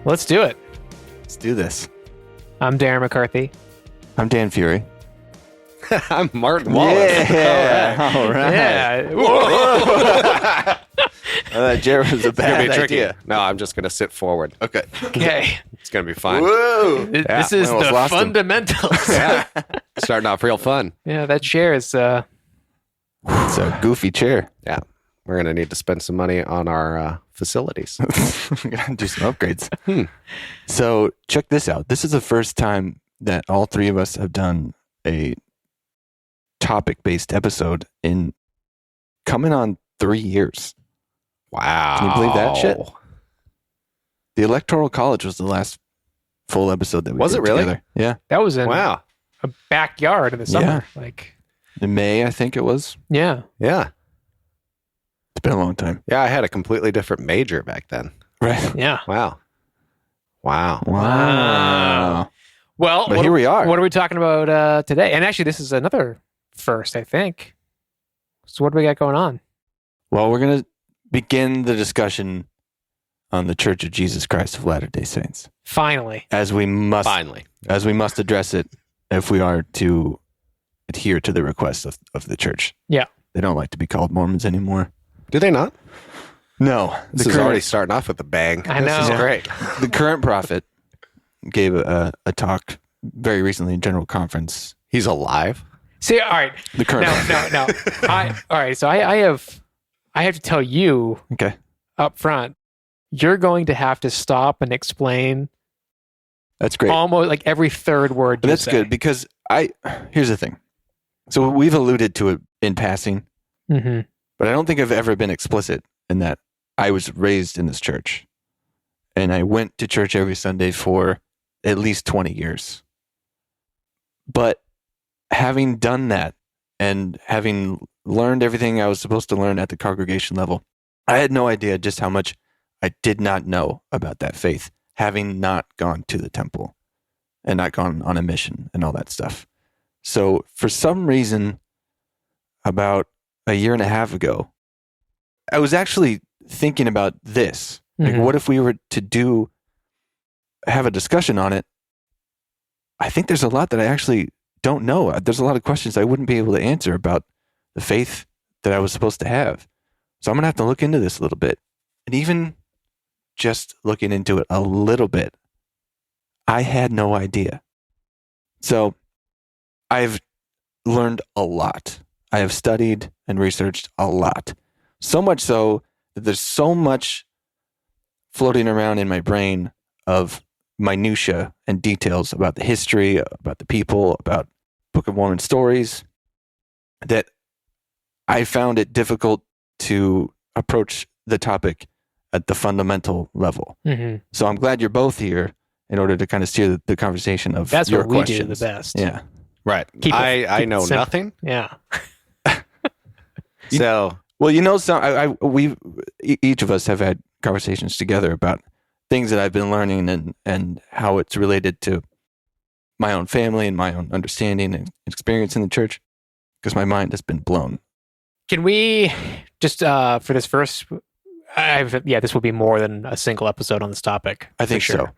Let's do it. Let's do this. I'm Darren McCarthy. I'm Dan Fury. I'm Martin Wallace. Yeah. All right. Yeah. Jared was a It's gonna bad be tricky. idea. No, I'm just gonna sit forward. Okay. Okay. It's gonna be fun. Whoa. This is I almost the lost him. fundamentals. Yeah, starting off real fun. Yeah, that chair is. It's a goofy chair. Yeah, we're gonna need to spend some money on our facilities. We gotta do some upgrades. So check this out. This is the first time that all three of us have done a topic-based episode in coming on 3 years. Wow! Can you believe that shit? The Electoral College was the last full episode that we Was did it really? together. Yeah. That was in Wow! a backyard in the summer. Yeah. Like, In May, I think it was. yeah. Yeah, It's been a long time. yeah. I had a completely different major back then. Right. Yeah. Wow! Wow! Wow. Well, But here we are. What are we talking about today? And actually, this is another first, I think. So what do we got going on? Well, we're going to begin the discussion on the Church of Jesus Christ of Latter-day Saints, Finally. as we must Finally, address it if we are to adhere to the request of the church. Yeah. They don't like to be called Mormons anymore. do they not? No. This is already starting off with a bang. I This is know. great. The current prophet gave a talk very recently in General Conference. He's alive. See, all right. The current No. All right. So I have to tell you Okay. up front, you're going to have to stop and explain That's great. almost like every third word But you that's say. good because here's the thing. So we've alluded to it in passing, Mm-hmm. but I don't think I've ever been explicit in that I was raised in this church and I went to church every Sunday for at least 20 years. But having done that and having learned everything I was supposed to learn at the congregation level, I had no idea just how much I did not know about that faith, having not gone to the temple and not gone on a mission and all that stuff. So for some reason, about a year and a half ago, I was actually thinking about this. Like, Mhm. what if we were to have a discussion on it? I think there's a lot that I actually don't know. There's a lot of questions I wouldn't be able to answer about the faith that I was supposed to have. So I'm going to have to look into this a little bit. And even just looking into it a little bit, I had no idea. So I've learned a lot. I have studied and researched a lot. So much so that there's so much floating around in my brain of minutia and details about the history, about the people, about Book of Mormon stories, that I found it difficult to approach the topic at the fundamental level. Mm-hmm. So I'm glad you're both here in order to kind of steer the conversation of That's your what we questions. do the best. Yeah. Right. Keep it- I keep it know simple. nothing. Yeah. So Well, you know, each of us have had conversations together about things that I've been learning and how it's related to my own family and my own understanding and experience in the church, because my mind has been blown. Can we just for this first? This will be more than a single episode on this topic. I for think sure.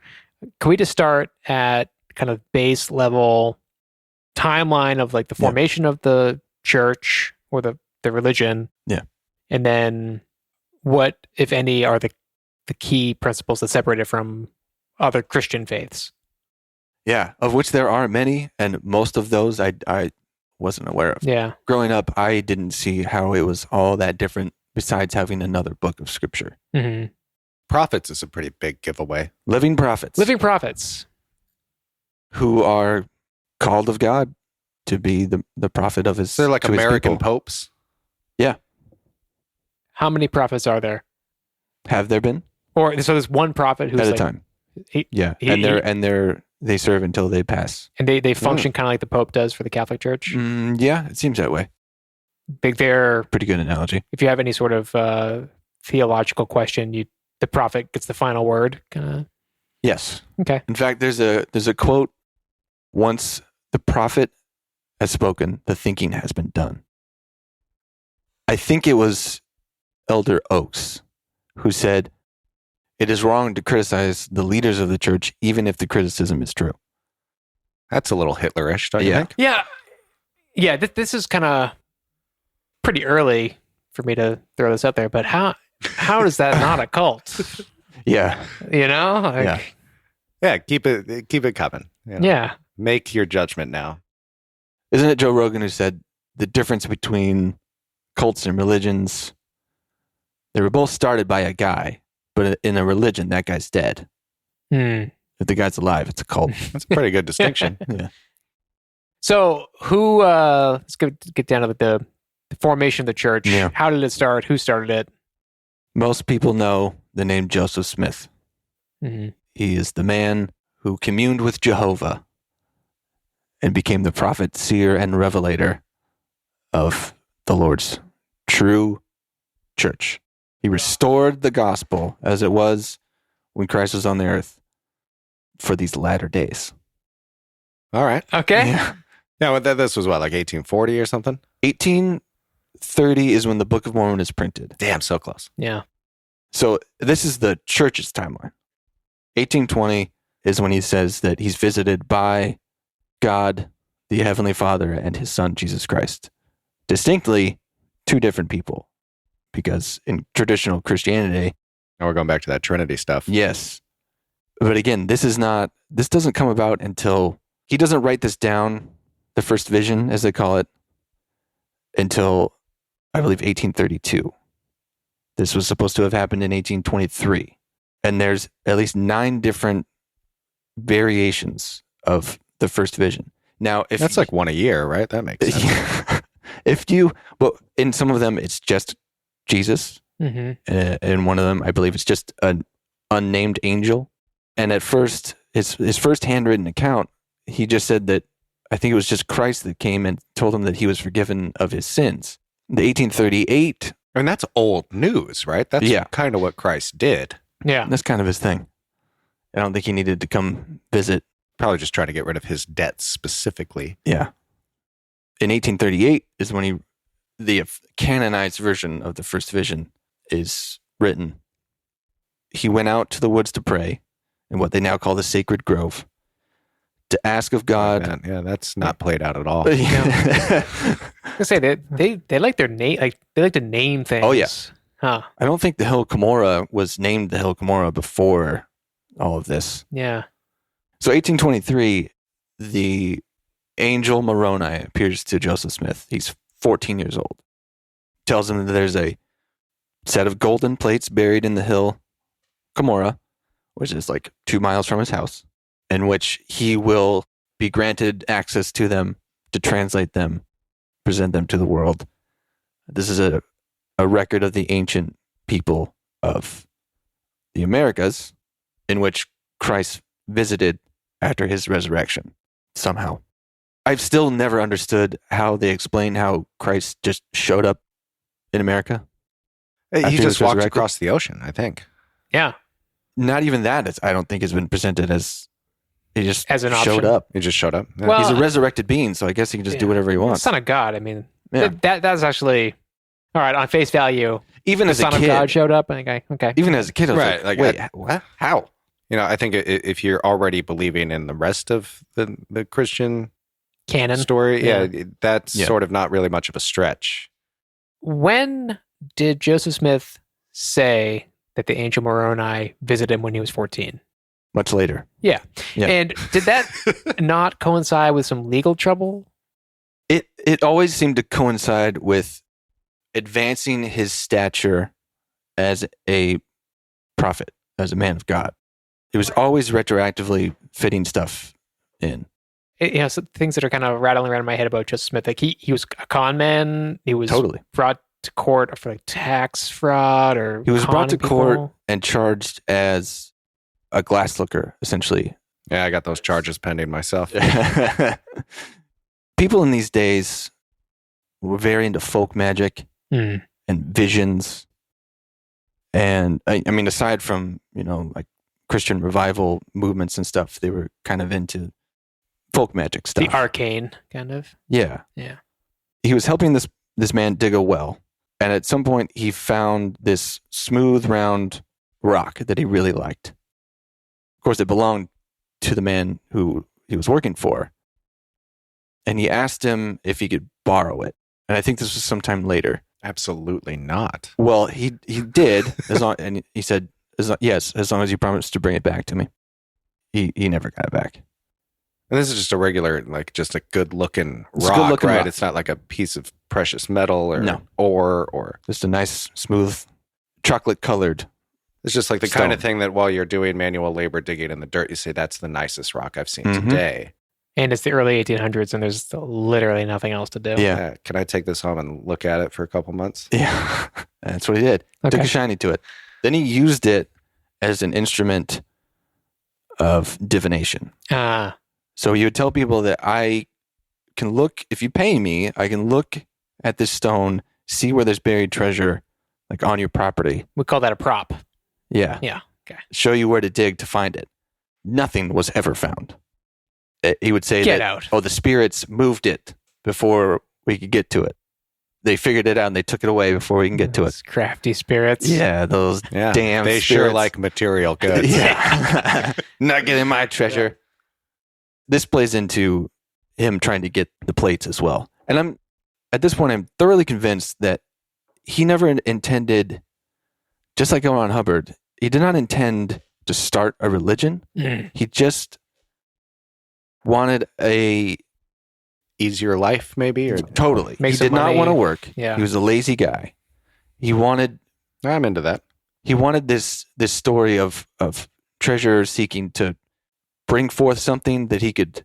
Can we just start at kind of base level timeline of like the formation of the church or the religion? Yeah. And then what, if any, are the key principles that separate it from other Christian faiths? Yeah, of which there are many, and most of those I wasn't aware of. Yeah. Growing up, I didn't see how it was all that different besides having another book of scripture. Mm-hmm. prophets is a pretty big giveaway. Living prophets. Living prophets. Who are called of God to be the prophet of his. So they're like to his American people. popes. How many prophets are there? Have there been Or so there's one prophet who's at a like, time? he- Yeah, he- and they serve until they pass. and they function kind of like the Pope does for the Catholic Church. Yeah, it seems that way. They're Pretty good analogy. if you have any sort of theological question, the prophet gets the final word. Kind of. Yes. Okay. In fact, there's a quote. Once the prophet has spoken, the thinking has been done. I think it was Elder Oaks who said, it is wrong to criticize the leaders of the church, even if the criticism is true. That's a little Hitlerish, don't you think? Yeah. Yeah, this is kind of pretty early for me to throw this out there, but how is that not a cult? Yeah. You know? Like, Yeah. Yeah, keep it coming. You know? Yeah. Make your judgment now. Isn't it Joe Rogan who said the difference between cults and religions? They were both started by a guy, but in a religion, that guy's dead. If the guy's alive, it's a cult. That's a pretty good distinction. Yeah. So let's get down to the formation of the church. Yeah. How did it start? Who started it? Most people know the name Joseph Smith. Mm-hmm. He is the man who communed with Jehovah and became the prophet, seer, and revelator of the Lord's true church. He restored the gospel as it was when Christ was on the earth for these latter days. All right. Okay. Yeah. Yeah, well, this was what, like 1840 or something? 1830 is when the Book of Mormon is printed. Damn, so close. Yeah. So this is the church's timeline. 1820 is when he says that he's visited by God, the Heavenly Father, and his Son, Jesus Christ. Distinctly two different people. Because in traditional Christianity... Now we're going back to that Trinity stuff. Yes. But again, this doesn't come about until... He doesn't write this down, the first vision, as they call it, until, I believe, 1832. This was supposed to have happened in 1823. And there's at least 9 different variations of the first vision. Now, if that's like one a year, right? That makes sense. Well, in some of them, it's just Jesus. Mm-hmm. In one of them, I believe it's just an unnamed angel. And at first, his first handwritten account, he just said that I think it was just Christ that came and told him that he was forgiven of his sins. The 1838. And that's old news, right? That's kind of what Christ did. Yeah. That's kind of his thing. I don't think he needed to come visit. Probably just trying to get rid of his debts specifically. Yeah. In 1838 is when the canonized version of the first vision is written. He went out to the woods to pray in what they now call the sacred grove to ask of God. Yeah, that's not played out at all. I say they like their name, like they like to name things. Oh yeah. Huh. I don't think the hill Cumorah was named the hill Cumorah before all of this. Yeah. So 1823, the angel Moroni appears to Joseph Smith. He's 14 years old. Tells him that there's a set of golden plates buried in the hill Cumorah, which is like 2 miles from his house, in which he will be granted access to them to translate them, present them to the world. This is a record of the ancient people of the Americas in which Christ visited after his resurrection somehow. I've still never understood how they explain how Christ just showed up in America. He just walked across the ocean, I think. Yeah. Not even that, I don't think, has been presented as he just as an showed option. up. He just showed up. Yeah. Well, he's a resurrected being, so I guess he can just do whatever he wants. Son of God. I mean, Yeah. that's actually all right on face value. Even The as a Son kid, of God showed up. And okay. even as a kid, I was Right, like, like, wait, what? How? You know, I think if you're already believing in the rest of the Christian Canon story, Yeah. that's Yeah. sort of not really much of a stretch. When did Joseph Smith say that the angel Moroni visited him when he was 14? Much later. Yeah. Yeah. And did that not coincide with some legal trouble? It always seemed to coincide with advancing his stature as a prophet, as a man of God. It was always retroactively fitting stuff in. Some things that are kind of rattling around in my head about Joseph Smith. Like he was a con man. He was Totally. brought to court for like tax fraud or He was brought to conning court people. and charged as a glass looker, essentially. Yeah, I got those charges pending myself. People in these days were very into folk magic Mm. and visions. And I mean, aside from, like Christian revival movements and stuff, they were kind of into folk magic stuff. The arcane kind of. Yeah. Yeah. He was helping this man dig a well. And at some point he found this smooth, round rock that he really liked. Of course, it belonged to the man who he was working for. And he asked him if he could borrow it. And I think this was sometime later. Absolutely not. Well, he did, and he said, yes, as long as you promise to bring it back to me. He never got it back. And this is just a regular, like, just a good-looking It's a rock, good-looking right? rock. It's not like a piece of precious metal or No. ore, or Just a nice, smooth, chocolate-colored. it's just like the Stone. kind of thing that while you're doing manual labor digging in the dirt, you say, that's the nicest rock I've seen Mhm. today. And it's the early 1800s, and there's literally nothing else to do. Yeah. Can I take this home and look at it for a couple months? Yeah. That's what he did. Took Okay. a shiny to it. Then he used it as an instrument of divination. Ah, So he would tell people that I can look, if you pay me, I can look at this stone, see where there's buried treasure, like on your property. we call that a prop. Yeah. Yeah. Okay. Show you where to dig to find it. Nothing was ever found. He would say Get that, out. oh, the spirits moved it before we could get to it. They figured it out and they took it away before we can get to it. Those crafty spirits. Yeah, those Yeah. damn They sure spirits. like material goods. Yeah. Not getting my treasure. This plays into him trying to get the plates as well. And at this point, I'm thoroughly convinced that he never intended, just like L. Ron Hubbard, he did not intend to start a religion. Mm. He just wanted a Easier life, maybe? Or totally. Make He some did not money. want to work. Yeah. He was a lazy guy. He wanted I'm into that. this story of treasure seeking to bring forth something that he could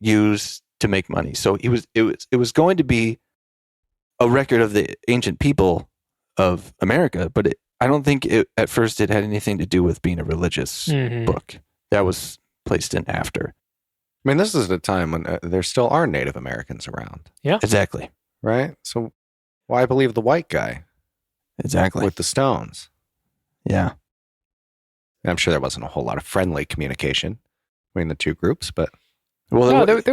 use to make money. So it was going to be a record of the ancient people of America, but I don't think at first it had anything to do with being a religious Mhm. book. That was placed in after. I mean, this is a time when there still are Native Americans around, Exactly. right? So why believe the white guy Exactly. with the stones? Yeah. And I'm sure there wasn't a whole lot of friendly communication between the two groups, but Well, No, there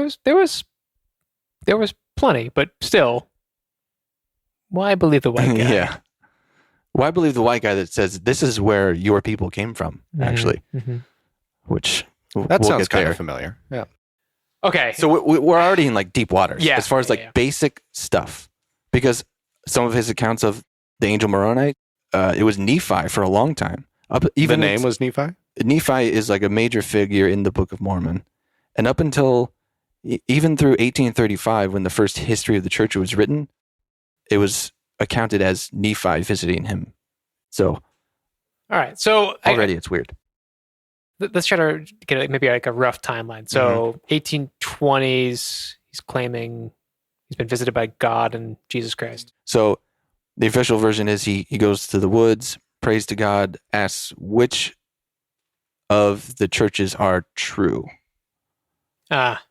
was plenty, but still, why believe the white guy? yeah. Well, I believe the white guy that says this is where your people came from, actually, Mhm. which that we'll sounds get kind there. of familiar. Yeah. Okay. So we're already in like deep waters Yeah, as far as like yeah. basic stuff, because some of his accounts of the angel Moroni, it was Nephi for a long time. Even the name was Nephi? Nephi is like a major figure in the Book of Mormon, and up until even through 1835, when the first history of the church was written, it was accounted as Nephi visiting him. So All right. So already it's weird. let's try to get maybe like a rough timeline. So 1820s, he's claiming he's been visited by God and Jesus Christ. So the official version is he goes to the woods, prays to God, asks which of the churches are true.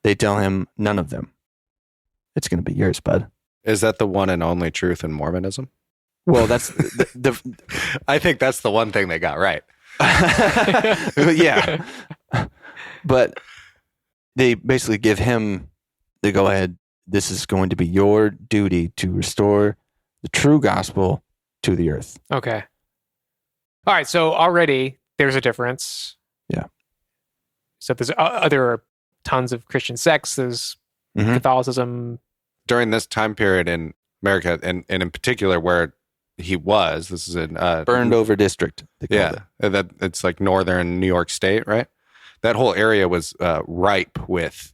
They tell him none of them. It's going to be yours, bud. Is that the one and only truth in Mormonism? Well, that's the I think that's the one thing they got right. yeah. But they basically give him the go ahead. This is going to be your duty to restore the true gospel to the earth. Okay. All right. So already there's a difference. Yeah. So there's other tons of Christian sects. There's Mhm. Catholicism. During this time period in America, and in particular where he was, this is in Burned over district. They called yeah, that it's like northern New York State, right? That whole area was ripe with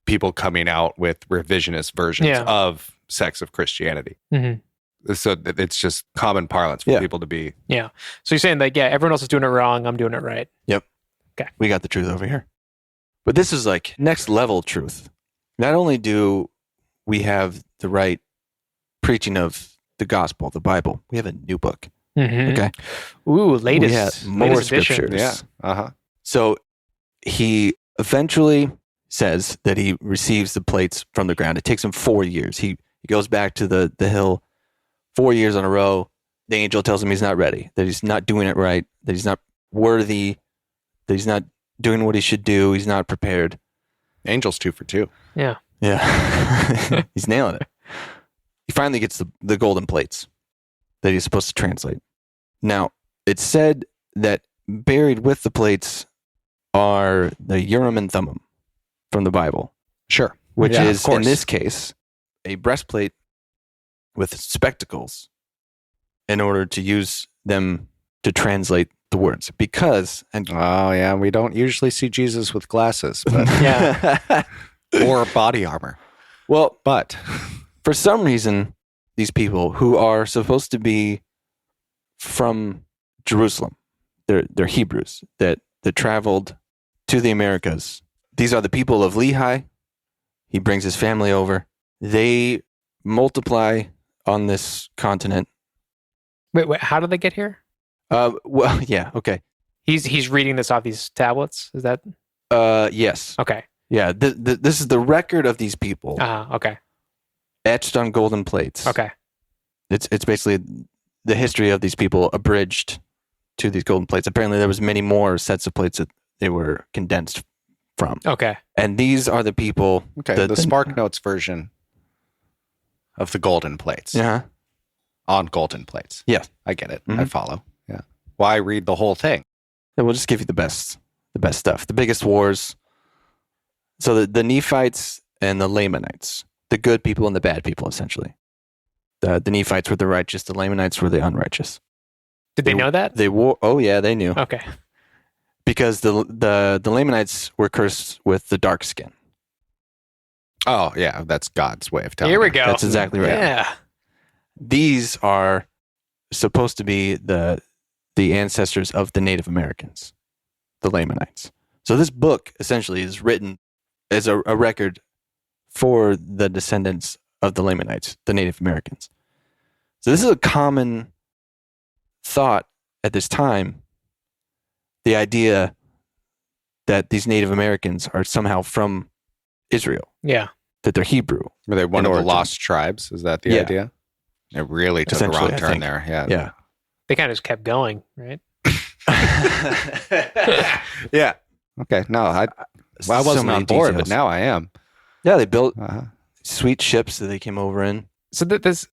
people coming out with revisionist versions Yeah. of sects of Christianity. Mm-hmm. So it's just common parlance for Yeah. people to be. So you're saying like, yeah, everyone else is doing it wrong. I'm doing it right. We got the truth over here. But this is like next level truth. Not only do we have the right preaching of the gospel, the Bible, we have a new book. Mm-hmm. Okay. Ooh, We latest. have more latest edition. scriptures. Yeah. Uh-huh. So he eventually says that he receives the plates from the ground. It takes him 4 years. He goes back to the hill 4 years in a row. The angel tells him he's not ready, that he's not doing it right, that he's not worthy, that he's not doing what he should do. He's not prepared. Angels 2 for 2. Yeah. Yeah. He's nailing it. He finally gets the golden plates that he's supposed to translate. Now, it's said that buried with the plates are the Urim and Thummim from the Bible, Sure. which Yeah, of is, in course. this case, a breastplate with spectacles in order to use them to translate the words. Because, and Oh, yeah. We don't usually see Jesus with glasses, but Yeah. or body armor. well, But for some reason, these people who are supposed to be from Jerusalem, they're Hebrews that traveled to the Americas. These are the people of Lehi. He brings his family over. They multiply on this continent. Wait, how did they get here? Well, yeah, okay. He's reading this off these tablets. Is that Yes, okay? yeah. This is the record of these people Okay. etched on golden plates. Okay. It's basically the history of these people abridged to these golden plates. Apparently, there was many more sets of plates that they were condensed from. Okay. And these are the people. okay, the Spark Notes version of the golden plates Yeah. on golden plates. Yeah. I get it. I Mhm. follow. Yeah. Why read the whole thing? Yeah, we'll just give you the best stuff, the biggest wars. So the Nephites and the Lamanites, the good people and the bad people, essentially. The Nephites were the righteous, the Lamanites were the unrighteous. Did they know that? They wore. Oh yeah, they knew. Okay. Because the Lamanites were cursed with the dark skin. Oh, yeah. That's God's way of telling Here we you. go. That's exactly right. Yeah. These are supposed to be the ancestors of the Native Americans, the Lamanites. So this book essentially is written as a record for the descendants of the Lamanites, the Native Americans. So this is a common thought at this time, the idea that these Native Americans are somehow from Israel, Yeah. that they're Hebrew. Were they one In of the origin. lost tribes? Is that the Yeah. idea? It really took a Essentially, wrong I turn think. there. Yeah. Yeah. They kind of just kept going, right? Yeah. Okay. No, I So wasn't many on board, but details. now I am. Yeah, they built Uh-huh. sweet ships that they came over in. So this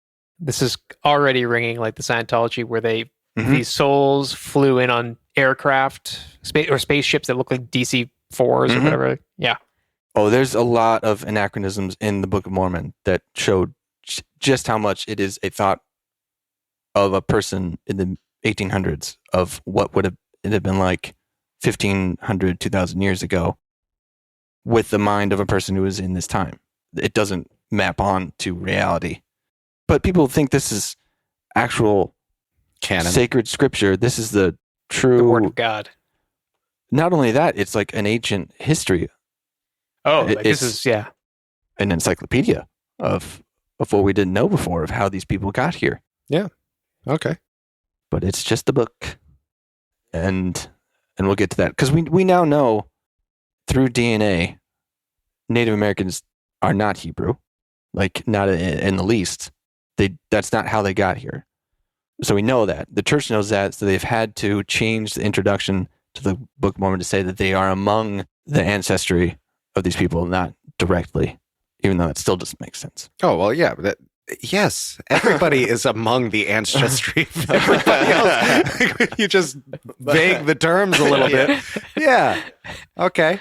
is already ringing like the Scientology, where Mhm. these souls flew in on aircraft, spaceships that look like DC-4s or Mhm. whatever. Yeah. Oh, there's a lot of anachronisms in the Book of Mormon that showed just how much it is a thought of a person in the 1800s of what would it have been like 1,500, 2,000 years ago with the mind of a person who was in this time. It doesn't map on to reality. But people think this is actual Canon. sacred scripture. This is the The true. Word of God. Not only that, it's like an ancient history, Oh, It- like this it's- is, yeah. an encyclopedia of what we didn't know before of how these people got here. Okay. But it's just a book, and we'll get to that because we now know through DNA, Native Americans are not Hebrew, like not in the least. That's not how they got here. So we know that the church knows that, so they've had to change the introduction to the Book of Mormon to say that they are among the ancestry of these people, not directly, even though that still doesn't make sense. Oh, well, yeah. Yes. Everybody is among the ancestry of everybody else. You just vague the terms a little bit. Yeah. Okay.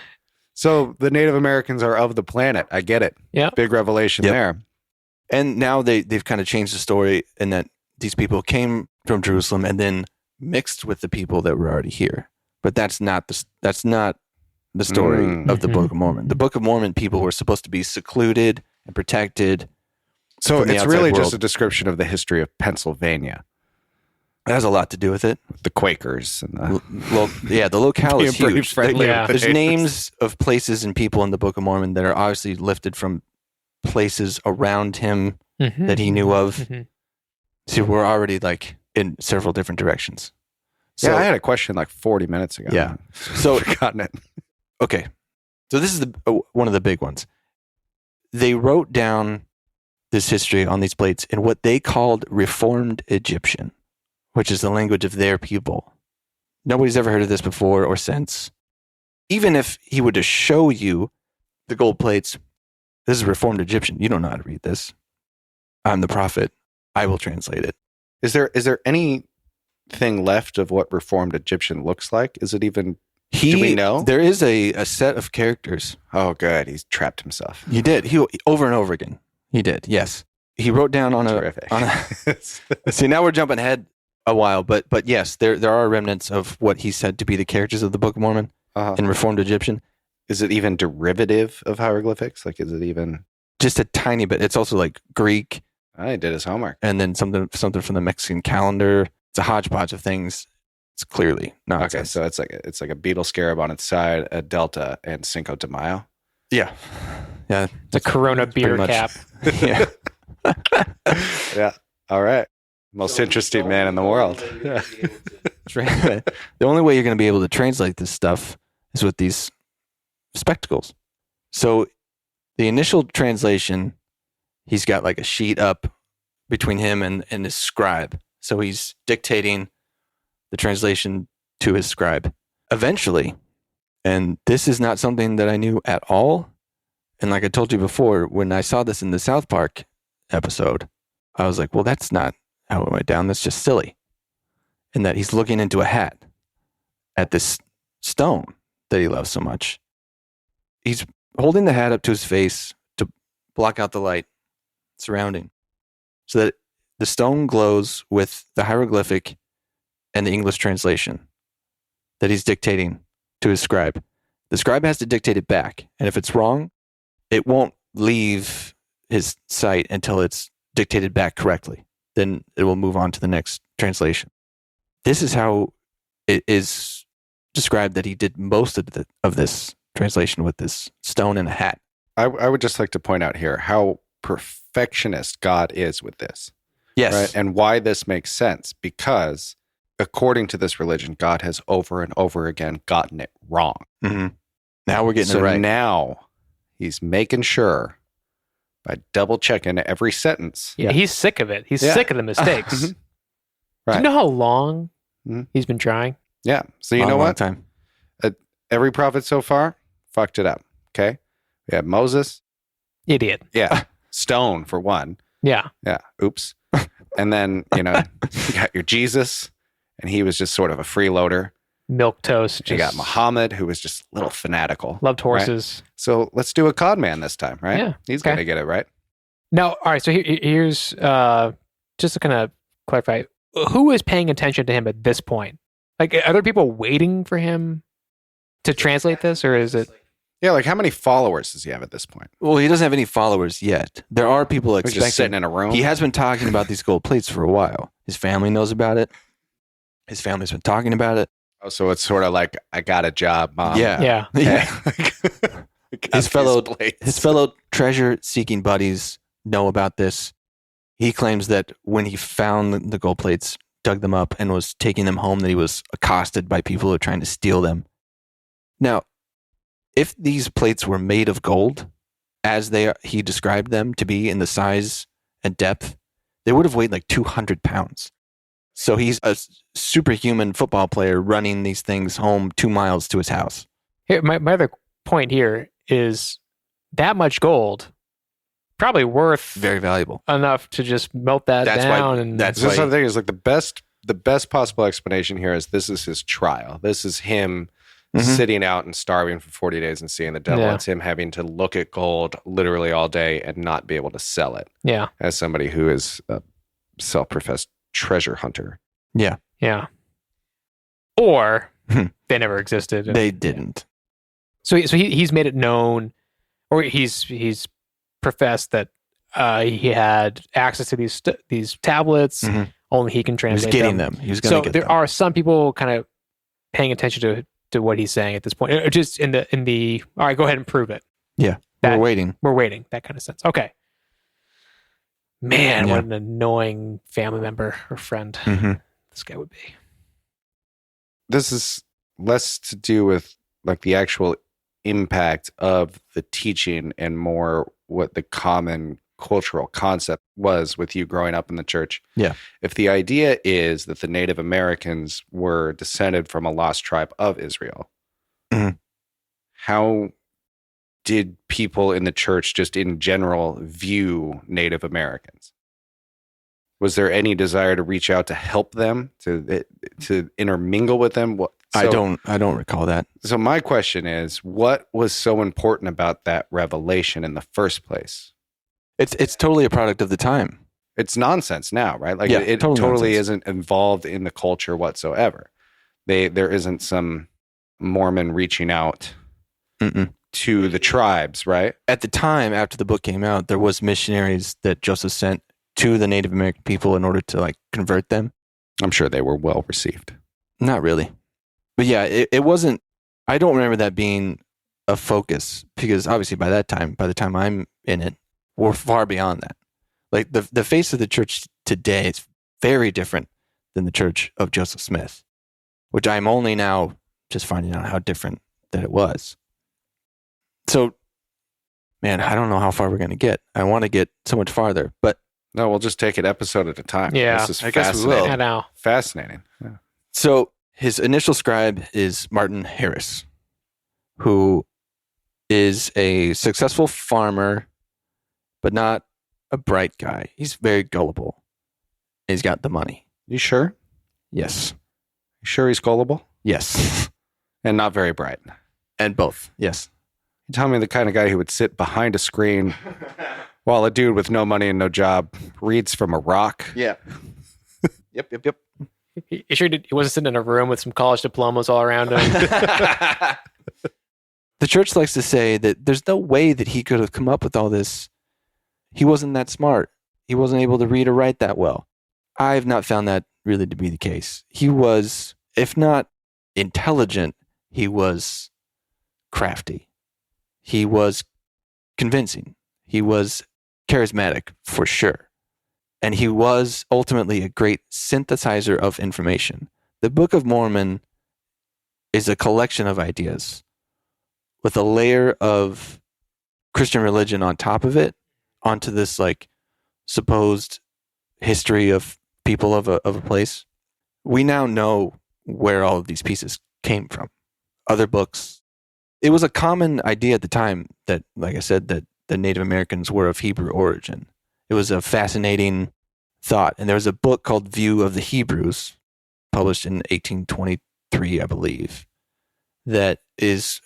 So the Native Americans are of the planet. I get it. Yeah. Big revelation Yep. there. And now they've kind of changed the story in that these people came from Jerusalem and then mixed with the people that were already here. But that's not the story Mm. of the Book of Mormon. The Book of Mormon people were supposed to be secluded and protected. So From the it's outside really world. just a description of the history of Pennsylvania, It has a lot to do with it. the Quakers. And The locale Being is pretty huge. friendly with the There's natives. names of places and people in the Book of Mormon that are obviously lifted from places around him Mhm. that he knew of. Mhm. See, we're already like in several different directions. So, yeah, I had a question like 40 minutes ago. Yeah. So- I've forgotten it. okay. So this is one of the big ones. They wrote down this history on these plates in what they called Reformed Egyptian, which is the language of their people. Nobody's ever heard of this before or since. Even if he were to show you the gold plates, this is Reformed Egyptian. You don't know how to read this. I'm the prophet. I will translate it. Is there any anything left of what Reformed Egyptian looks like? Is it even? Do we know? There is a set of characters. Oh, good. He's trapped himself. He did. He over and over again. He did. Yes. He wrote down on Terrific. See, now we're jumping ahead a while, but yes, there are remnants of what he said to be the characters of the Book of Mormon in Reformed Egyptian. Is it even derivative of hieroglyphics? Like, is it even just a tiny bit? It's also like Greek. I did his homework, and then something from the Mexican calendar. It's a hodgepodge of things. It's clearly nonsense. Okay, so it's like a beetle scarab on its side, a delta, and Cinco de Mayo. Yeah. The Corona beer cap. Yeah. Yeah. All right. Most interesting man in the world. The only way you're going to be able to translate this stuff is with these spectacles. So the initial translation, he's got like a sheet up between him and his scribe. So he's dictating the translation to his scribe. Eventually, and this is not something that I knew at all, and like I told you before, when I saw this in the South Park episode, I was like, well, that's not how it went down. That's just silly. And that he's looking into a hat at this stone that he loves so much. He's holding the hat up to his face to block out the light surrounding so that the stone glows with the hieroglyphic and the English translation that he's dictating to his scribe. The scribe has to dictate it back. And if it's wrong, it won't leave his sight until it's dictated back correctly. Then it will move on to the next translation. This is how it is described that he did most of this translation with this stone and a hat. I would just like to point out here how perfectionist God is with this. Yes. Right? And why this makes sense. Because according to this religion, God has over and over again gotten it wrong. Mm-hmm. Now we're getting it right. So now he's making sure by double checking every sentence. Yeah, he's sick of it. He's sick of the mistakes. Mhm. Do Right. you know how long Mhm. he's been trying? Yeah. So you know Long what? time. Every prophet so far fucked it up. Okay. We had Moses. Idiot. Yeah. Stone for one. Yeah. Yeah. Oops. And then, you got your Jesus, and he was just sort of a freeloader. Milk toast. You got Muhammad, who was just a little fanatical. Loved horses. Right? So let's do a con man this time, right? Yeah. He's Okay. going to get it right. Now, all right. So here's just to kind of clarify, who is paying attention to him at this point? Like, are there people waiting for him to translate this, or is it? Yeah, like how many followers does he have at this point? Well, he doesn't have any followers yet. There are people He's expecting. just sitting in a room. He has been talking about these gold plates for a while. His family knows about it. His family's been talking about it. Oh, so it's sort of like, I got a job, Mom. Yeah. Yeah. His fellow plates. treasure-seeking buddies know about this. He claims that when he found the gold plates, dug them up, and was taking them home, that he was accosted by people who were trying to steal them. Now, if these plates were made of gold, as he described them to be in the size and depth, they would have weighed like 200 pounds. So he's a superhuman football player running these things home 2 miles to his house. Here, my other point here is that much gold probably worth Very valuable. enough to just melt that That's down. why- And that's This why- is the thing is like the best possible explanation here is this is his trial. This is him sitting out and starving for 40 days and seeing the devil. Yeah. It's him having to look at gold literally all day and not be able to sell it yeah, as somebody who is a self-professed treasure hunter. Yeah, yeah. Or Hmm. they never existed. they didn't. So he's made it known, or he's professed that he had access to these tablets. Mhm. Only he can He was translate getting them. He was going So to get there them. are some people kind of paying attention to what he's saying at this point. Or just in the all right, go ahead and prove it. Yeah, that- we're waiting. We're waiting. That kind of sense. Okay. Man, Yeah. what an annoying family member or friend Mm-hmm. this guy would be. This is less to do with like the actual impact of the teaching and more what the common cultural concept was with you growing up in the church. Yeah. If the idea is that the Native Americans were descended from a lost tribe of Israel, Mhm. how did people in the church just in general view Native Americans? Was there any desire to reach out to help them, to intermingle with them? I don't recall that. So my question is, what was so important about that revelation in the first place? It's totally a product of the time. It's nonsense now, right? Like Yeah, it total totally nonsense. isn't involved in the culture whatsoever. There isn't some Mormon reaching out Mm-mm. to the tribes, right? At the time, after the book came out, there was missionaries that Joseph sent to the Native American people in order to like convert them. I'm sure they were well received. Not really. But yeah, it wasn't, I don't remember that being a focus because obviously by the time I'm in it, we're far beyond that. Like the face of the church today is very different than the church of Joseph Smith, which I'm only now just finding out how different that it was. So, man, I don't know how far we're going to get. I want to get so much farther, but No, we'll just take it episode at a time. Yeah, This is I guess we will. fascinating. I know. Fascinating. Yeah. so his initial scribe is Martin Harris, who is a successful farmer, but not a bright guy. He's very gullible. He's got the money. You sure? Yes. You sure he's gullible? Yes. And not very bright. And both. Yes. You tell me the kind of guy who would sit behind a screen while a dude with no money and no job reads from a rock. Yeah. Yep. He sure did. He wasn't sitting in a room with some college diplomas all around him. The church likes to say that there's no way that he could have come up with all this. He wasn't that smart. He wasn't able to read or write that well. I have not found that really to be the case. He was, if not intelligent, he was crafty. He was convincing. He was charismatic for sure. And he was ultimately a great synthesizer of information. The Book of Mormon is a collection of ideas with a layer of Christian religion on top of it, onto this like supposed history of people of a place. We now know where all of these pieces came from. Other books. It was a common idea at the time that, like I said, that the Native Americans were of Hebrew origin. It was a fascinating thought. And there was a book called View of the Hebrews, published in 1823, I believe, that is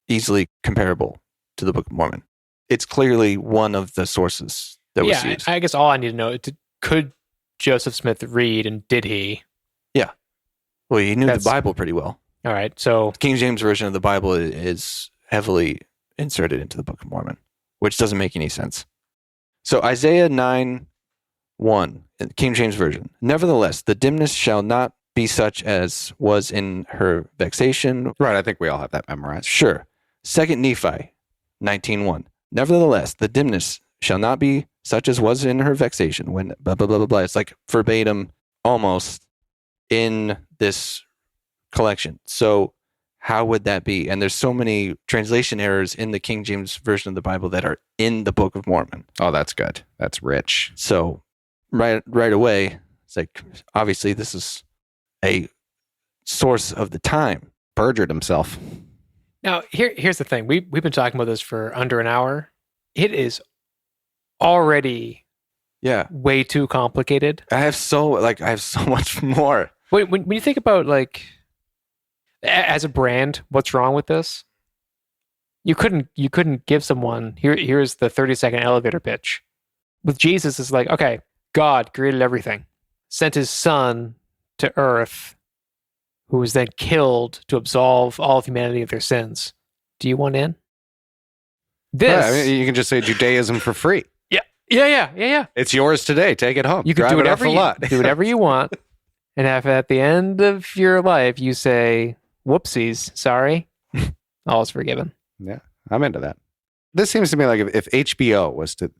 easily comparable to the Book of Mormon. It's clearly one of the sources that was Yeah, used. I guess all I need to know is, could Joseph Smith read, and did he? Well, he knew the That's- Bible pretty well. All right, so The King James Version of the Bible is heavily inserted into the Book of Mormon, which doesn't make any sense. So Isaiah 9:1, in the King James Version. Nevertheless, the dimness shall not be such as was in her vexation. Right. I think we all have that memorized. Sure. 2 Nephi 19:1. Nevertheless, the dimness shall not be such as was in her vexation when blah, blah, blah, blah, blah. It's like verbatim almost in this collection. So how would that be? And there's so many translation errors in the King James Version of the Bible that are in the Book of Mormon. Oh, that's good. That's rich. So right away, it's like, obviously this is a source of the time. Perjured himself. now here's the thing. We've been talking about this for under an hour. It is already Yeah. way too complicated. I have so much more. When you think about like as a brand, what's wrong with this? You couldn't give someone here's the 30-second elevator pitch. With Jesus, it's like, okay, God created everything, sent his son to earth, who was then killed to absolve all of humanity of their sins. Do you want in? This, Yeah, I mean, you can just say Judaism for free. yeah. It's yours today. Take it home. You can Drive do it off whatever the you lot. do whatever you want, and if at the end of your life you say, "Whoopsies, sorry," all is forgiven. Yeah, I'm into that. This seems to me like if HBO was to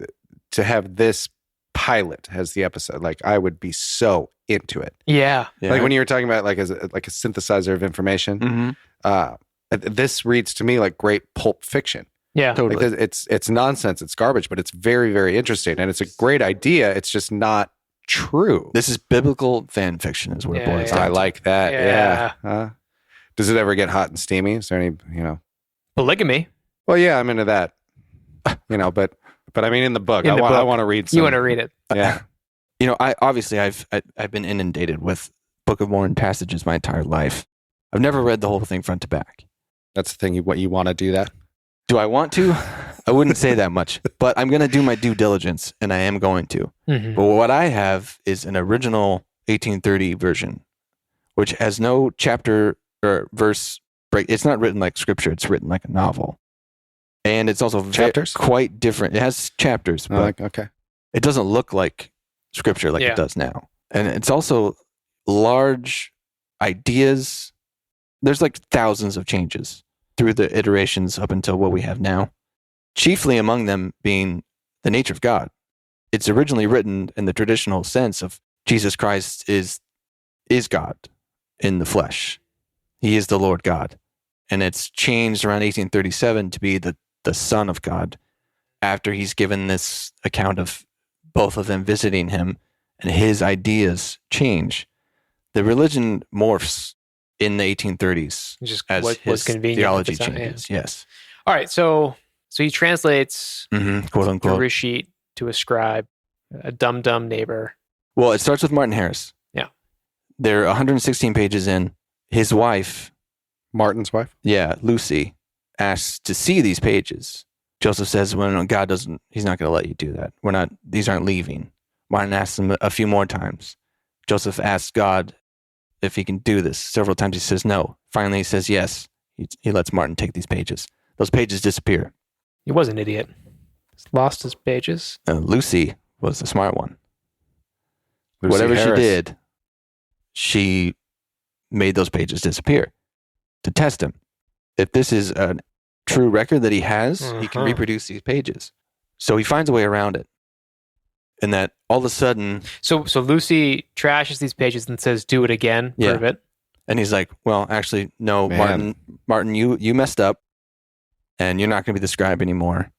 have this pilot as the episode, like I would be so into it. Yeah, Like when you were talking about like as a synthesizer of information, Mm-hmm. this reads to me like great pulp fiction. yeah. Totally. Like it's nonsense, it's garbage, but it's very, very interesting, and it's a great idea. It's just not true. This is biblical fan fiction, is what it Yeah, boils yeah. down I to. like that. Yeah. Yeah. Does it ever get hot and steamy? Is there any, Polygamy. Well, yeah, I'm into that. But I mean, in the book, In I the want book. to read. Some, You want to read it? Yeah. I've been inundated with Book of Mormon passages my entire life. I've never read the whole thing front to back. That's the thing. What you want to do that? Do I want to? I wouldn't say that much, but I'm going to do my due diligence, and I am going to. Mm-hmm. But what I have is an original 1830 version, which has no chapter or verse break. It's not written like scripture. It's written like a novel. And it's also Chapters? quite different. It has chapters, but Okay. it doesn't look like scripture like it does now. And it's also large ideas. There's like thousands of changes through the iterations up until what we have now, chiefly among them being the nature of God. It's originally written in the traditional sense of Jesus Christ is God in the flesh. He is the Lord God. And it's changed around 1837 to be the Son of God after he's given this account of both of them visiting him, and his ideas change. The religion morphs in the 1830s Just as what his was convenient theology at the time, changes. Yes. All right, so he translates Quote the unquote. Rishit to a scribe, a dumb neighbor. Well, it starts with Martin Harris. Yeah. They're 116 pages in. His wife, Martin's wife? Lucy, asks to see these pages. Joseph says, well, God doesn't, he's not going to let you do that. These aren't leaving. Martin asks him a few more times. Joseph asks God if he can do this. Several times he says no. Finally, he says yes. He lets Martin take these pages. Those pages disappear. He was an idiot. He's lost his pages. Lucy was the smart one. Lucy Whatever Harris. she did, she made those pages disappear to test him. If this is a true record that he has, he can reproduce these pages. So he finds a way around it. And that all of a sudden... So Lucy trashes these pages and says, do it again, prove it. And he's like, well, actually, no, Man. Martin, you messed up, and you're not going to be the scribe anymore.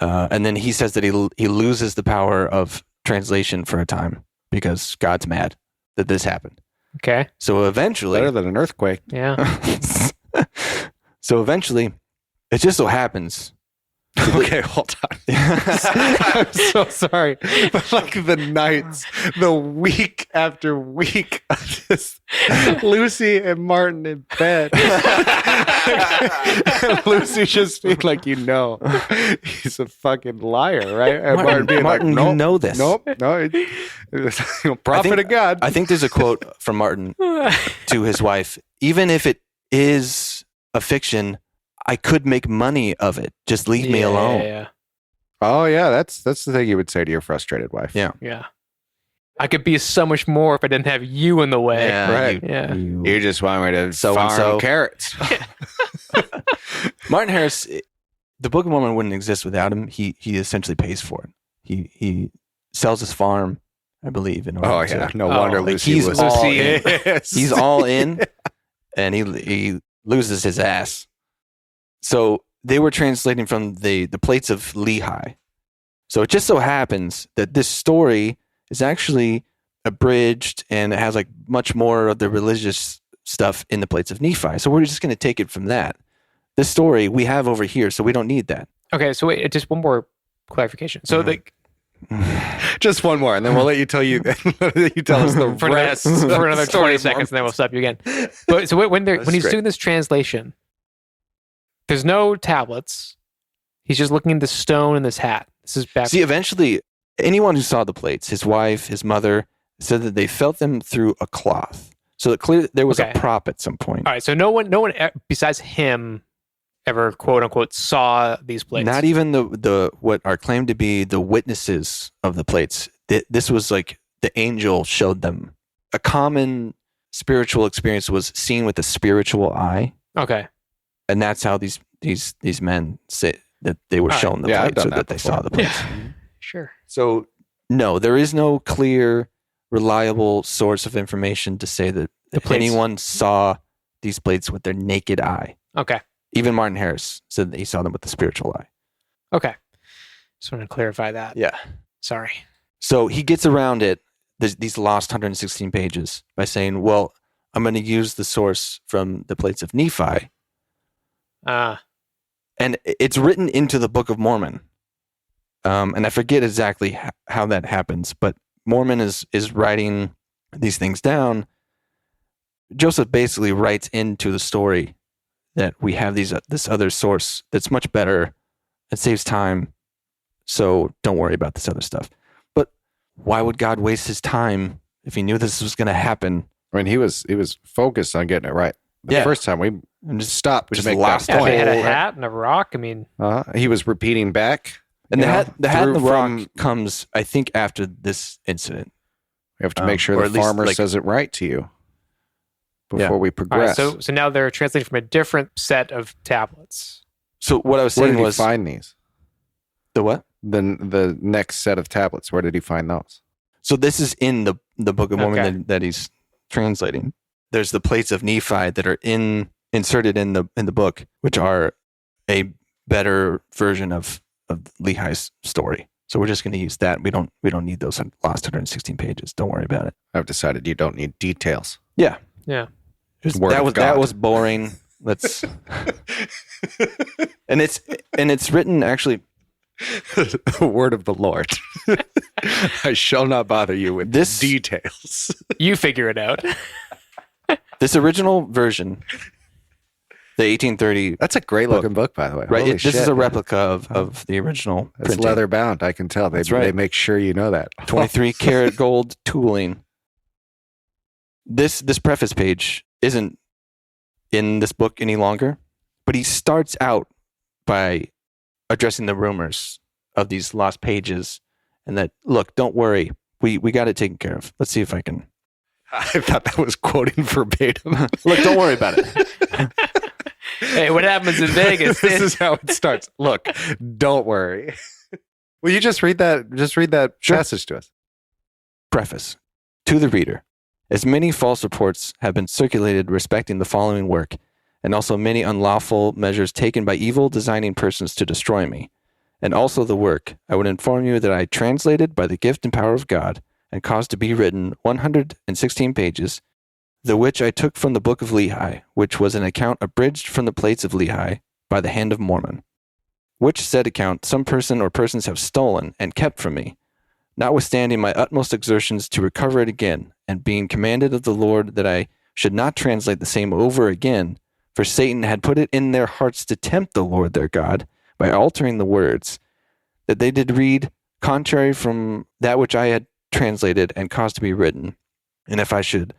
And then he says that he loses the power of translation for a time because God's mad that this happened. Okay. So eventually... Better than an earthquake. Yeah. So eventually, it just so happens... Okay, hold on. I'm so sorry. But like the nights, the week after week of just Lucy and Martin in bed. And Lucy just being like, he's a fucking liar, right? And Martin, being like, nope, you know this. Nope, no. Prophet of God. I think there's a quote from Martin to his wife. Even if it is a fiction, I could make money of it. Just leave me alone. Yeah. Oh yeah, that's the thing you would say to your frustrated wife. Yeah. Yeah. I could be so much more if I didn't have you in the way. Right. You just want me to So-and-so. farm carrots. Martin Harris, the Book of Mormon wouldn't exist without him. He essentially pays for it. He sells his farm, I believe. In order Oh yeah, to, no wonder like, Lucy he's was all Lucy in. Yes. He's all in, and he loses his ass. So they were translating from the plates of Lehi. So it just so happens that this story is actually abridged and it has like much more of the religious stuff in the plates of Nephi. So we're just going to take it from that. This story we have over here, so we don't need that. Okay, so wait, just one more clarification. So Just one more, and then we'll let you tell us the for rest for another Story 20 of seconds, and then Mormon. we'll stop you again. But so when he's great. doing this translation, there's no tablets. He's just looking at the stone in this hat. This is back. See, eventually, anyone who saw the plates, his wife, his mother, said that they felt them through a cloth. So that clearly there was Okay. a prop at some point. All right, so no one besides him ever quote unquote saw these plates. Not even the what are claimed to be the witnesses of the plates. This was like the angel showed them. A common spiritual experience was seen with the spiritual eye, Okay. and that's how these men say that they were All right. shown the Yeah, I've plates, or done that that they saw the plates. Sure. So no, there is no clear, reliable source of information to say that The plates. anyone saw these plates with their naked eye. Okay. Even Martin Harris said that he saw them with the spiritual eye. Okay. Just want to clarify that. Yeah. Sorry. So he gets around it, these lost 116 pages, by saying, well, I'm going to use the source from the plates of Nephi. And it's written into the Book of Mormon. And I forget exactly how that happens, but Mormon is writing these things down, Joseph basically writes into the story that we have this other source that's much better. It saves time. So don't worry about this other stuff. But why would God waste his time if he knew this was going to happen? I mean, he was focused on getting it right. The first time we just stopped to make that Yeah, point. they had a hat and a rock. I mean, he was repeating back. And the hat and the rock comes, I think, after this incident. We have to make sure the farmer says it right to you before we progress. All right, so now they're translated from a different set of tablets. So what I was saying was, where did he find these? The what? The next set of tablets. Where did he find those? So this is in the Book of Mormon that he's translating. There's the plates of Nephi that are inserted in the book, which are a better version of Lehi's story. So we're just going to use that. We don't need those last 116 pages. Don't worry about it. I've decided you don't need details. Yeah. That was boring. Let's and it's written actually. The word of the Lord. I shall not bother you with this details. You figure it out. This original version, the 1830. That's a great looking book, by the way. Right. This is a replica of the original. It's printing. leather bound. I can tell. They make sure you know that. 23 karat gold tooling. This preface page isn't in this book any longer, but he starts out by addressing the rumors of these lost pages, and that, look, don't worry, we got it taken care of. Let's see if I can. I thought that was quoting verbatim. Look, don't worry about it. Hey, what happens in Vegas? This is how it starts. Look, don't worry. Will you just read that? Just read that passage to us. Preface. To the reader. As many false reports have been circulated respecting the following work, and also many unlawful measures taken by evil designing persons to destroy me, and also the work, I would inform you that I translated by the gift and power of God, and caused to be written 116 pages, the which I took from the book of Lehi, which was an account abridged from the plates of Lehi by the hand of Mormon, which said account some person or persons have stolen and kept from me, notwithstanding my utmost exertions to recover it again, and being commanded of the Lord that I should not translate the same over again, for Satan had put it in their hearts to tempt the Lord their God by altering the words, that they did read contrary from that which I had translated and caused to be written. And if I should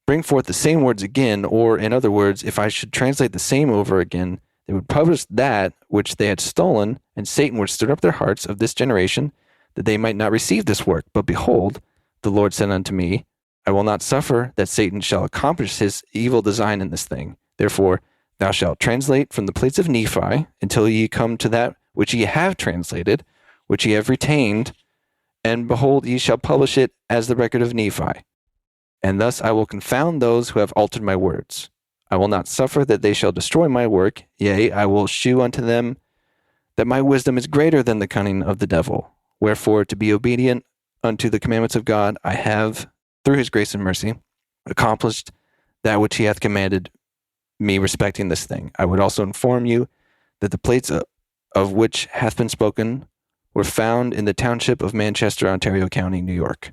bring forth the same words again, or in other words, if I should translate the same over again, they would publish that which they had stolen, and Satan would stir up their hearts of this generation, that they might not receive this work. But behold, the Lord said unto me, I will not suffer that Satan shall accomplish his evil design in this thing. Therefore, thou shalt translate from the plates of Nephi until ye come to that which ye have translated, which ye have retained, and behold, ye shall publish it as the record of Nephi. And thus I will confound those who have altered my words. I will not suffer that they shall destroy my work, yea, I will shew unto them that my wisdom is greater than the cunning of the devil. Wherefore, to be obedient unto the commandments of God, I have, through his grace and mercy, accomplished that which he hath commanded me respecting this thing. I would also inform you that the plates of which hath been spoken were found in the township of Manchester, Ontario County, New York.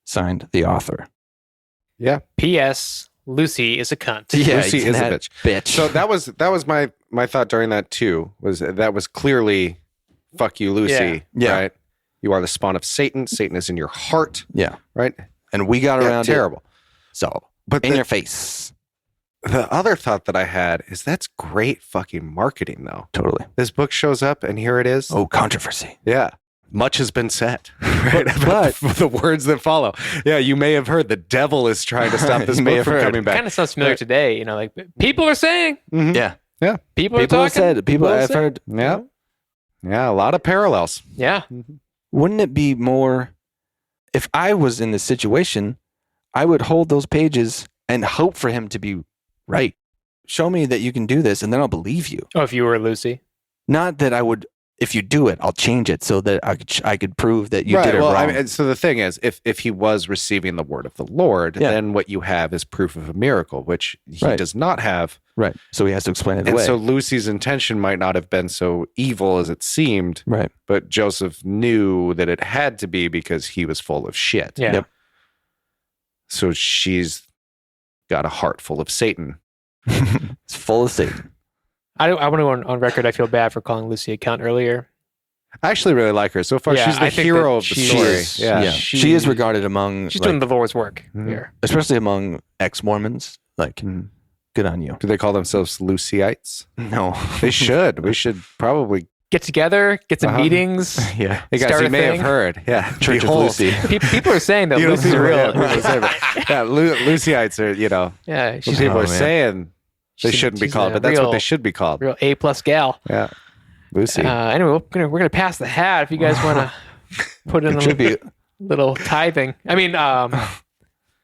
Signed, the author. Yeah. P.S. Lucy is a cunt. Yeah, Lucy is a bitch. So that was my thought during that too. That was clearly, fuck you, Lucy. Yeah. Right. You are the spawn of Satan. Satan is in your heart. Yeah. Right. And we got around terrible. So, but in your face. The other thought that I had is that's great fucking marketing, though. Totally. This book shows up, and here it is. Oh, controversy. Yeah. Much has been said, right? But the words that follow. Yeah, you may have heard the devil is trying to stop this book from coming back. Kind of sounds familiar today, like people are saying. Mm-hmm. Yeah. Yeah. People are talking. Have said, people I've heard. Yeah. Yeah, a lot of parallels. Yeah. Mm-hmm. Wouldn't it be more, if I was in this situation, I would hold those pages and hope for him to be right. Show me that you can do this, and then I'll believe you. Oh, if you were Lucy. Not that I would if you do it, I'll change it so that I could prove that you did it wrong. I mean, so the thing is, if he was receiving the word of the Lord, Yeah. then what you have is proof of a miracle, which he Right. does not have. Right. So he has to explain it And away. so Lucy's intention might not have been so evil as it seemed, Right. but Joseph knew that it had to be because he was full of shit. Yeah. Yep. So she's got a heart full of Satan. It's full of Satan. I want to go on record. I feel bad for calling Lucy a cunt earlier. I actually really like her. So far, Yeah, she's the I think hero that of the she story. is- Yeah. She is regarded among, She's like, doing the Lord's work Mhm. here. especially among ex-Mormons. Like, Mhm. good on you. Do they call themselves Lucyites? No. They should. We should probably. Get together, get some Uh-huh. meetings. Yeah. Hey guys, Start you a may have thing. heard. Yeah. Church of Behold. Lucy. People are saying that You know, Lucy's people- real. yeah, people say that. Yeah, Lucyites are, Yeah, she's people Oh, are man. saying they she's a- shouldn't be she's called, a but that's what real- they should be called. real A+ gal. Yeah. Lucy. Anyway, we're gonna pass the hat if you guys want to put in It should be a little tithing. I mean,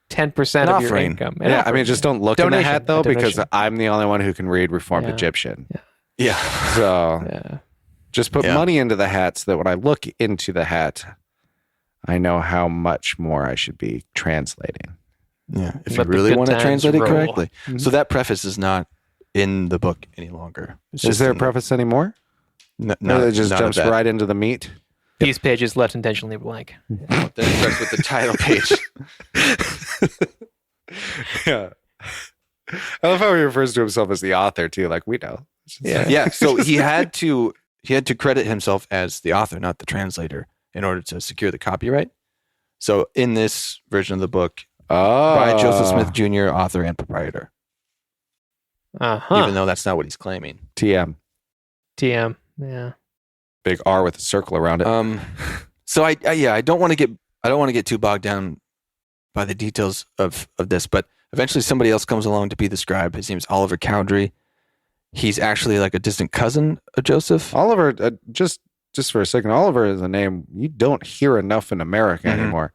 10% An of your offering. income. yeah, I mean, just don't look in the Donation, hat, though, a because donation. I'm the only one who can read Reformed Yeah. Egyptian. yeah. So Yeah. just put Yeah. money into the hat so that when I look into the hat, I know how much more I should be translating. Yeah. If Let you the really good want to times translate it roll. correctly. Mhm. So that preface is not in the book any longer. It's Is there a in the- preface anymore? No, No, it just not jumps of that. right into the meat. These pages left intentionally blank. Then it starts with the title page. Yeah. I love how he refers to himself as the author, too. Like, we know. Yeah. Yeah. So he had to credit himself as the author, not the translator, in order to secure the copyright. So in this version of the book, Oh. by Joseph Smith Jr., author and proprietor, Uh-huh. even though that's not what he's claiming. TM. TM. Yeah. Big R with a circle around it. So I don't want to get too bogged down by the details of this, but eventually somebody else comes along to be the scribe. His name's Oliver Cowdery. He's actually like a distant cousin of Joseph. Oliver, just for a second, Oliver is a name you don't hear enough in America Mhm. anymore.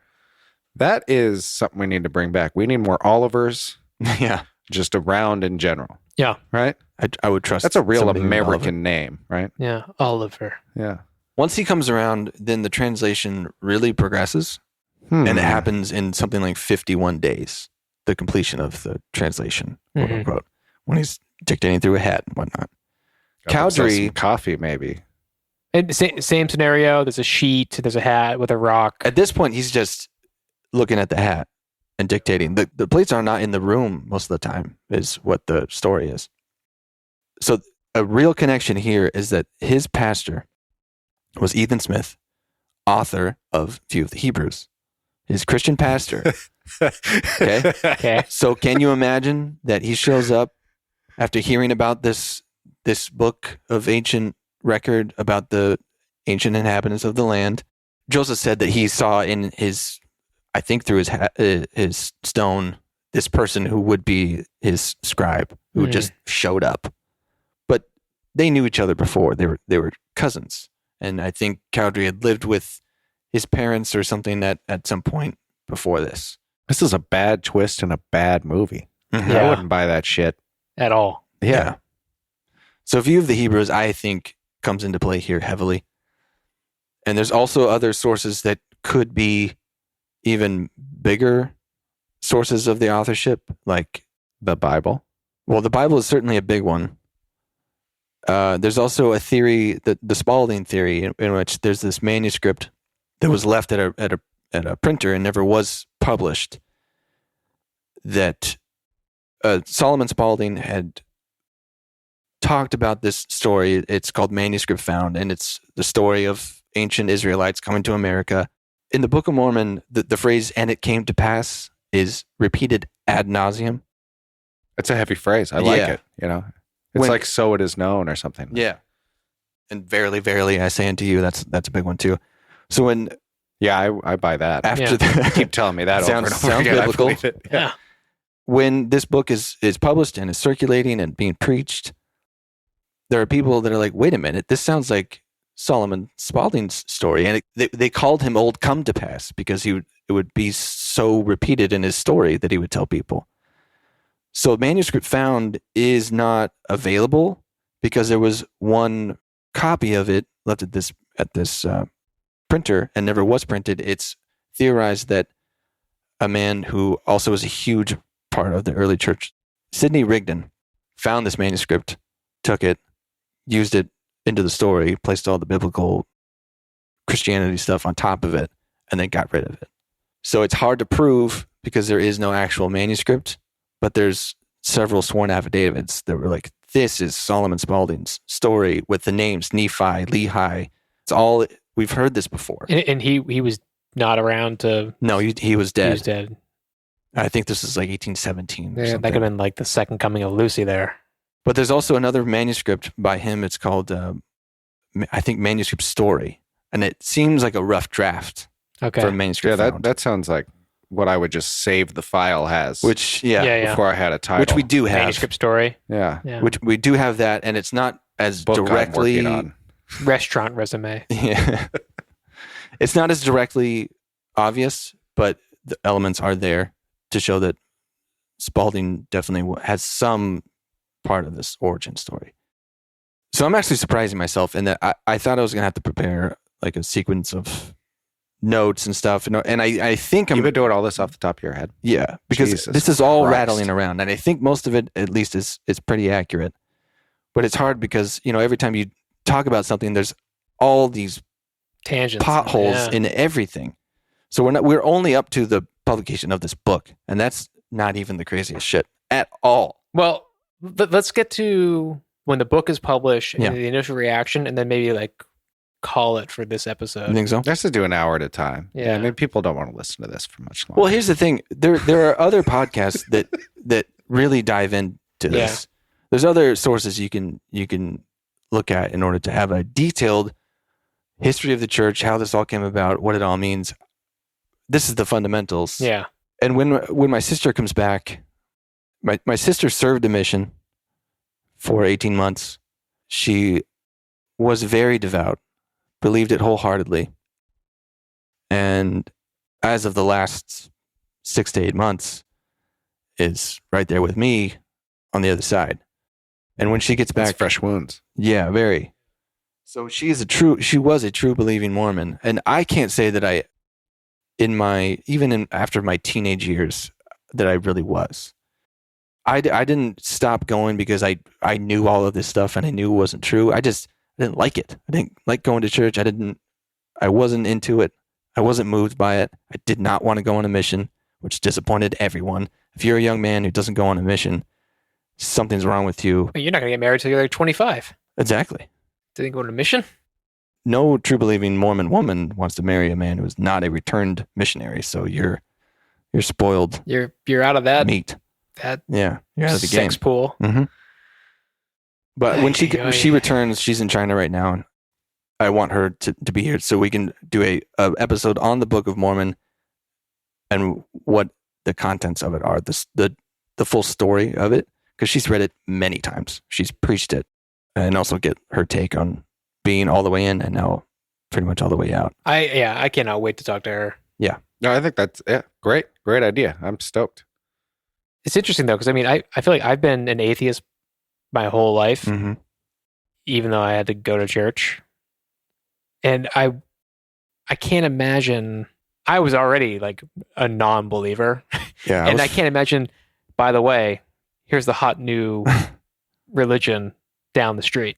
That is something we need to bring back. We need more Olivers Yeah, just around in general. Yeah. Right? I would trust. That's a real somebody named Oliver. American name, right? Yeah. Oliver. Yeah. Once he comes around, then the translation really progresses, Hmm. and it happens in something like 51 days. The completion of the translation, quote Mhm. unquote, when he's dictating through a hat and whatnot. Got themselves Cowdery- some coffee, maybe. And same scenario. There's a sheet. There's a hat with a rock. At this point, he's just looking at the hat and dictating. The plates are not in the room most of the time, is what the story is. So a real connection here is that his pastor was Ethan Smith, author of Few of the Hebrews. His Christian pastor. Okay. Okay. So can you imagine that he shows up after hearing about this book of ancient record about the ancient inhabitants of the land? Joseph said that he saw in his, I think through his stone, this person who would be his scribe, who Mhm. just showed up. But they knew each other before. They were cousins, and I think Cowdery had lived with his parents or something at some point before this. This is a bad twist in a bad movie. I Yeah. wouldn't buy that shit. At all. Yeah. So View of the Hebrews, I think, comes into play here heavily. And there's also other sources that could be even bigger sources of the authorship, like, The Bible. well, the Bible is certainly a big one. There's also a theory, the Spalding theory, in which there's this manuscript that was left at a printer and never was published, that Solomon Spalding had talked about this story. It's called Manuscript Found, and it's the story of ancient Israelites coming to America. In the Book of Mormon, the phrase "and it came to pass" is repeated ad nauseum. It's a heavy phrase. I like Yeah. it. You know, it's When- like "so it is known" or something. Yeah. And verily, verily, I say unto you, that's a big one too. So when Yeah, I buy that. after Yeah. the, Keep telling me that over and over Sounds again. I biblical. believe it. Yeah. when this book is published and is circulating and being preached, there are people that are like, wait a minute, this sounds like Solomon Spalding's story. And they called him Old Come to Pass because it would be so repeated in his story that he would tell people. So Manuscript Found is not available because there was one copy of it left at this printer and never was printed. It's theorized that a man who also was a huge part of the early church, Sidney Rigdon, found this manuscript, took it, used it into the story, placed all the biblical Christianity stuff on top of it, and then got rid of it. So it's hard to prove because there is no actual manuscript, but there's several sworn affidavits that were like, this is Solomon Spaulding's story with the names Nephi, Lehi. It's all, we've heard this before. And he was not around to... No, he was dead. He was dead. I think this is like 1817 or Yeah, something. that could have been like the second coming of Lucy there. But there's also another manuscript by him. It's called, I think, Manuscript Story. And it seems like a rough draft Okay. for a manuscript. Yeah, found. that sounds like what I would just save the file has. Which, yeah, before I had a title. which we do have. Manuscript story. Yeah. Yeah. Which we do have that, and it's not as Book directly. I'm working on. Restaurant resume. Yeah. It's not as directly obvious, but the elements are there to show that Spaulding definitely has some part of this origin story. So I'm actually surprising myself in that I thought I was going to have to prepare like a sequence of notes and stuff. And I think You've I'm, been doing all this off the top of your head. yeah, because Jesus this is all Christ. rattling around. And I think most of it, at least, is pretty accurate. But it's hard because, every time you talk about something, there's all these Tangents. potholes Yeah. in everything. So we're only up to the publication of this book, and that's not even the craziest shit at all. Well, let's get to when the book is published and Yeah. the initial reaction, and then maybe like call it for this episode. You think so? Let's just do an hour at a time. Yeah. I mean, people don't want to listen to this for much longer. Well, here's the thing. There are other podcasts that really dive into this. There's other sources you can look at in order to have a detailed history of the church, how this all came about, what it all means. This is the fundamentals. Yeah. And when my sister comes back, my sister served a mission for 18 months. She was very devout, believed it wholeheartedly. And as of the last 6 to 8 months, is right there with me on the other side. And when she gets That's back, fresh wounds. yeah, very. So she was a true believing Mormon. And I can't say that after my teenage years, that I really was. I didn't stop going because I knew all of this stuff and I knew it wasn't true. I didn't like it. I didn't like going to church. I wasn't into it. I wasn't moved by it. I did not want to go on a mission, which disappointed everyone. If you're a young man who doesn't go on a mission, something's wrong with you. You're not going to get married till you're like 25. Exactly. Didn't go on a mission? No true believing Mormon woman wants to marry a man who is not a returned missionary. So you're spoiled You're out of that meat. that Yeah, you're out of the game. sex pool. Mm-hmm. But when Ay, ay. she returns, she's in China right now, and I want her to be here so we can do a episode on the Book of Mormon and what the contents of it are, the full story of it, because she's read it many times. She's preached it, and also get her take on being all the way in and now pretty much all the way out. I cannot wait to talk to her. No, I think that's great idea. I'm stoked. It's interesting though, because I mean, I feel like I've been an atheist my whole life, Mm-hmm. even though I had to go to church. And I can't imagine. I was already like a non-believer, Yeah, and I can't imagine. By the way, here's the hot new religion down the street,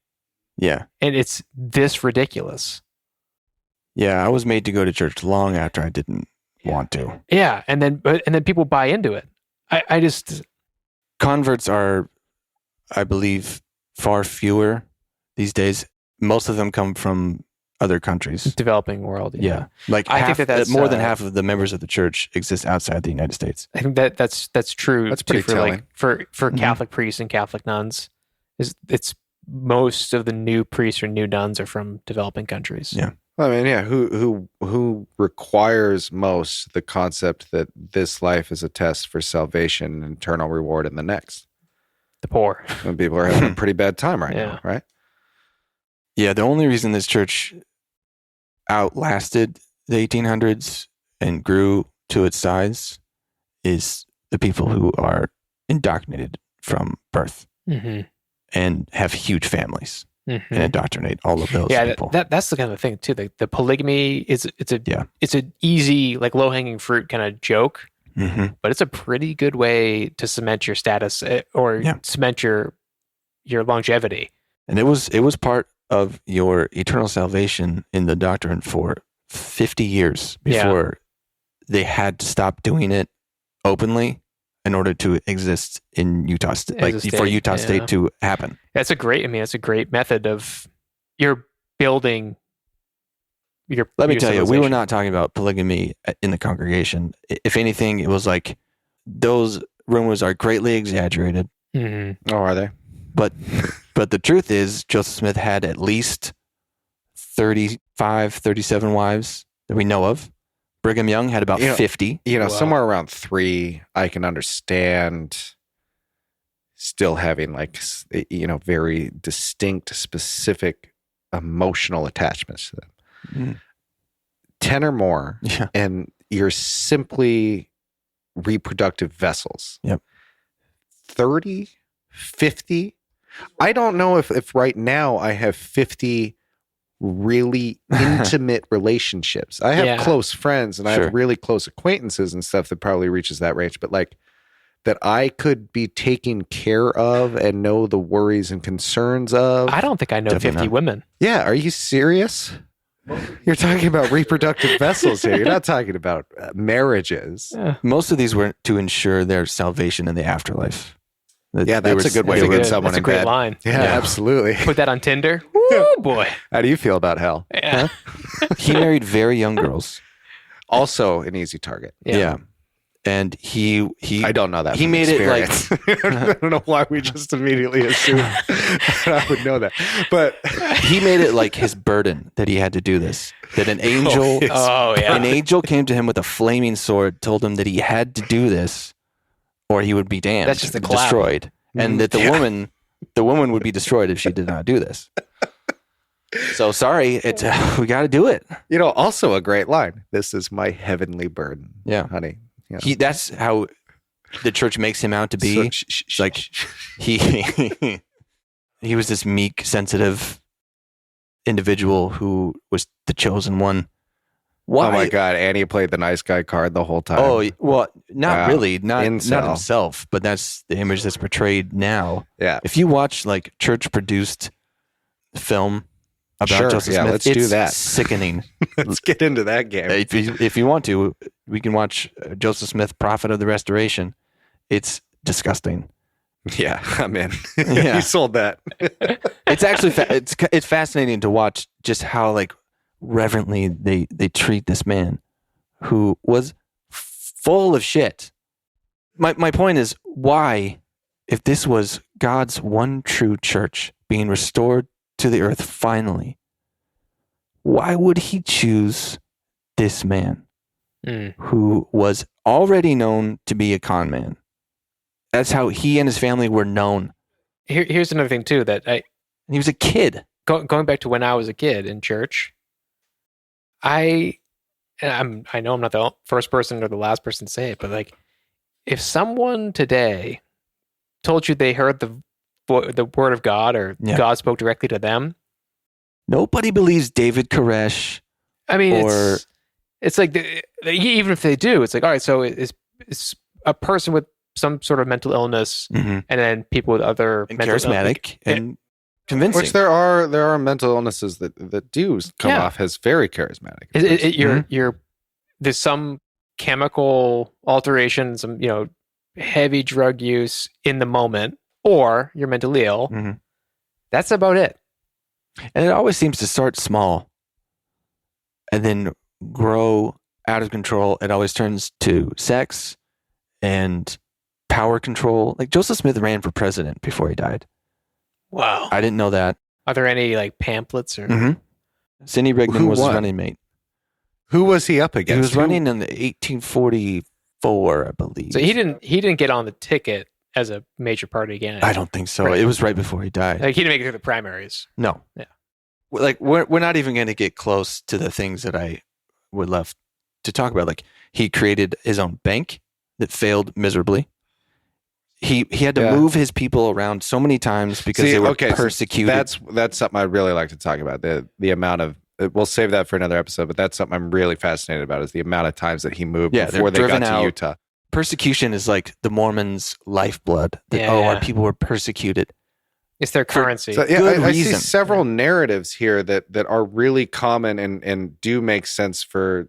Yeah, and it's this ridiculous. yeah. I was made to go to church long after I didn't want to. Yeah, and then people buy into it. I just Converts are, I believe, far fewer these days. Most of them come from other countries. developing world. Yeah, like I think that's more than half of the members of the church exist outside the United States. I think that's true. That's too, pretty for telling. like for Mhm. Catholic priests and Catholic nuns. It's most of the new priests or new nuns are from developing countries. Yeah. I mean, yeah, who requires most the concept that this life is a test for salvation and eternal reward in the next? The poor. When people are having a pretty bad time right Yeah. now, right? Yeah, the only reason this church outlasted the 1800s and grew to its size is the people who are indoctrinated from birth Mm-hmm. and have huge families. Mhm. and indoctrinate all of those Yeah, people. that's the kind of thing too. The polygamy it's an easy, like, low hanging fruit kind of joke, Mm-hmm. but it's a pretty good way to cement your status or cement your longevity. And it was part of your eternal salvation in the doctrine for 50 years before they had to stop doing it openly in order to exist in Utah State, like for Utah State to happen. That's a great method of you're building your. Let me tell you, we were not talking about polygamy in the congregation. If anything, it was like those rumors are greatly exaggerated. Mm-hmm. Oh, are they? But the truth is, Joseph Smith had at least 35, 37 wives that we know of. Brigham Young had about 50. Somewhere around 3, I can understand still having, like, very distinct, specific emotional attachments to them. Mm. 10 or more, and you're simply reproductive vessels. Yep. 30, 50. I don't know if right now I have 50 really intimate relationships. I have close friends and I have really close acquaintances and stuff that probably reaches that range, but like that I could be taken care of and know the worries and concerns of. I don't think I know 50 women. Yeah. Are you serious? You're talking about reproductive vessels here. You're not talking about marriages. Yeah. Most of these were to ensure their salvation in the afterlife. Yeah, that's a good way to get someone in bed. That's a great line. Yeah, absolutely. Put that on Tinder. Woo, boy. How do you feel about hell? Yeah. He married very young girls. Also an easy target. Yeah. And he I don't know that. He made experience. it like I don't know why we just immediately assumed that I would know that. But he made it like his burden that he had to do this. That an angel an angel came to him with a flaming sword, told him that he had to do this or he would be damned. That's just a destroyed. And that the woman would be destroyed if she did not do this. So sorry, it's we got to do it. Also a great line. This is my heavenly burden. Yeah, honey. That's how the church makes him out to be. He was this meek, sensitive individual who was the chosen one. Why? Oh my God, Annie played the nice guy card the whole time. Oh, well, not really, not himself, but that's the image that's portrayed now. Yeah. If you watch like church produced film about Joseph Smith, let's do that. Sickening. Let's get into that game. If you want to, we can watch Joseph Smith, Prophet of the Restoration. It's disgusting. Yeah, I'm in. Yeah. You sold that. It's actually it's fascinating to watch just how like reverently they treat this man who was full of shit. My point is, why, if this was God's one true church being restored to the earth finally, why would he choose this man who was already known to be a con man? That's how he and his family were known. Here's another thing too, that he was a kid. Going back to when I was a kid in church, I know I'm not the first person or the last person to say it, but like, if someone today told you they heard the word of God or God spoke directly to them, nobody believes David Koresh. I mean, it's like even if they do, it's like, all right, so it's a person with some sort of mental illness, and then people with other mental charismatic and convincing. Which there are mental illnesses that do come off as very charismatic. There's some chemical alteration, some heavy drug use in the moment, or you're mentally ill. That's about it. And it always seems to start small and then grow out of control. It always turns to sex and power control. Like Joseph Smith ran for president before he died. Wow. I didn't know that. Are there any like pamphlets or? Sidney Rigdon was his running mate. Who was he up against? He was running in the 1844, I believe. So he didn't get on the ticket as a major party candidate. I don't think so. Right. It was right before he died. Like he didn't make it through the primaries. No. Yeah. Like we're not even going to get close to the things that I would love to talk about. Like he created his own bank that failed miserably. he had to move his people around so many times because they were persecuted. So that's something I'd really like to talk about. The amount of we'll save that for another episode, but that's something I'm really fascinated about is the amount of times that he moved before they got to Utah. Persecution is like the Mormons' lifeblood. Our people were persecuted. It's their currency. So, I see several narratives here that are really common and do make sense for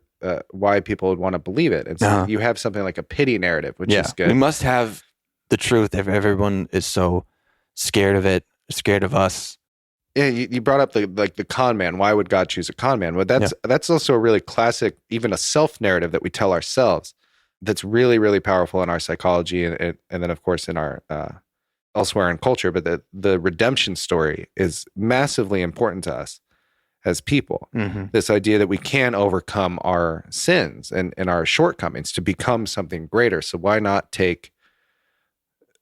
why people would want to believe it. And so you have something like a pity narrative, which is good. We must have the truth if everyone is so scared of it, scared of us. Yeah, you brought up the con man. Why would God choose a con man? Well, that's also a really classic, even a self narrative that we tell ourselves. That's really, really powerful in our psychology and then of course in our elsewhere in culture. But the redemption story is massively important to us as people. Mm-hmm. This idea that we can overcome our sins and our shortcomings to become something greater. So why not take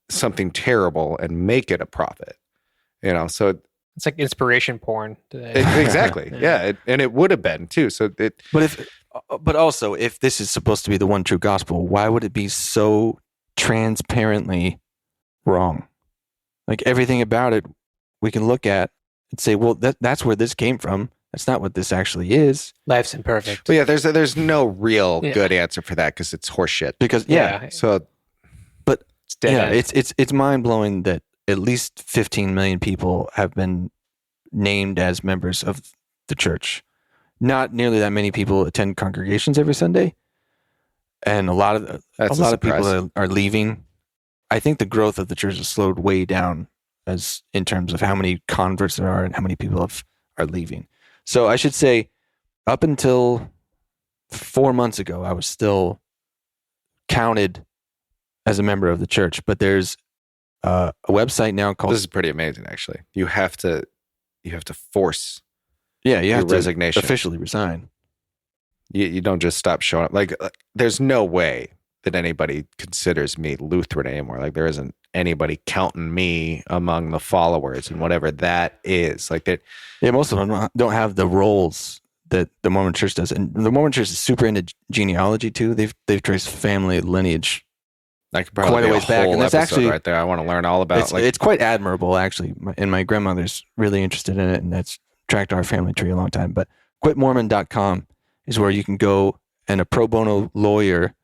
something terrible and make it a profit? So it's like inspiration porn today. Exactly. And it would have been too. So but also if this is supposed to be the one true gospel, why would it be so transparently wrong? Like everything about it, we can look at and say, well, that's where this came from. That's not what this actually is. Life's imperfect. But there's no real good answer for that because it's horseshit. Because but it's dead end. It's mind blowing that at least 15 million people have been named as members of the church. Not nearly that many people attend congregations every Sunday, and a lot of people are leaving. I think the growth of the church has slowed way down as in terms of how many converts there are and how many people are leaving. So I should say, up until 4 months ago, I was still counted as a member of the church. But there's a website now called. This is pretty amazing, actually. You have to force. Yeah, you have to resignation. Officially resign. You don't just stop showing up. Like, there's no way that anybody considers me Lutheran anymore. Like, there isn't anybody counting me among the followers and whatever that is. Like that. Yeah, most of them don't have the roles that the Mormon Church does, and the Mormon Church is super into genealogy too. They've traced family lineage. I could probably quite a ways back, and that's actually right there. I want to learn all about. It's quite admirable, actually. And my grandmother's really interested in it, and that's tracked our family tree a long time. But quitmormon.com is where you can go, and a pro bono lawyer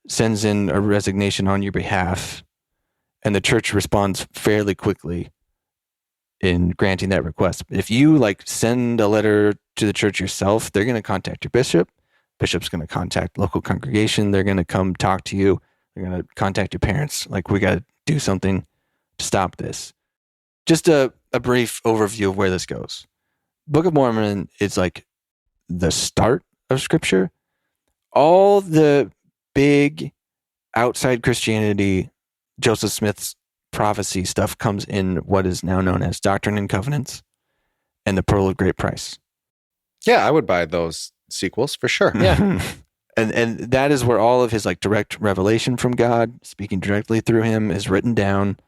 sends in a resignation on your behalf, and the church responds fairly quickly in granting that request. If you send a letter to the church yourself, they're going to contact your bishop. Bishop's going to contact local congregation. They're going to come talk to you. They're going to contact your parents. We got to do something to stop this. Just a brief overview of where this goes. Book of Mormon is the start of Scripture. All the big outside Christianity, Joseph Smith's prophecy stuff comes in what is now known as Doctrine and Covenants and the Pearl of Great Price. Yeah, I would buy those sequels for sure. Yeah. And that is where all of his direct revelation from God, speaking directly through him, is written down.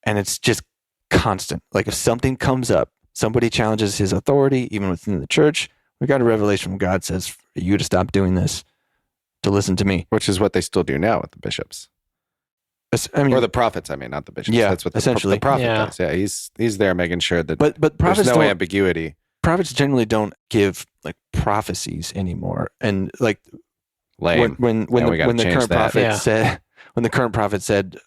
And it's just constant. If something comes up, somebody challenges his authority, even within the church, we got a revelation from God says for you to stop doing this, to listen to me. Which is what they still do now with the bishops. Or the prophets, not the bishops. Yeah, that's what essentially. the prophet does. Yeah, he's there making sure that but prophets there's no ambiguity. Prophets generally don't give prophecies anymore. And lame. When the current prophet said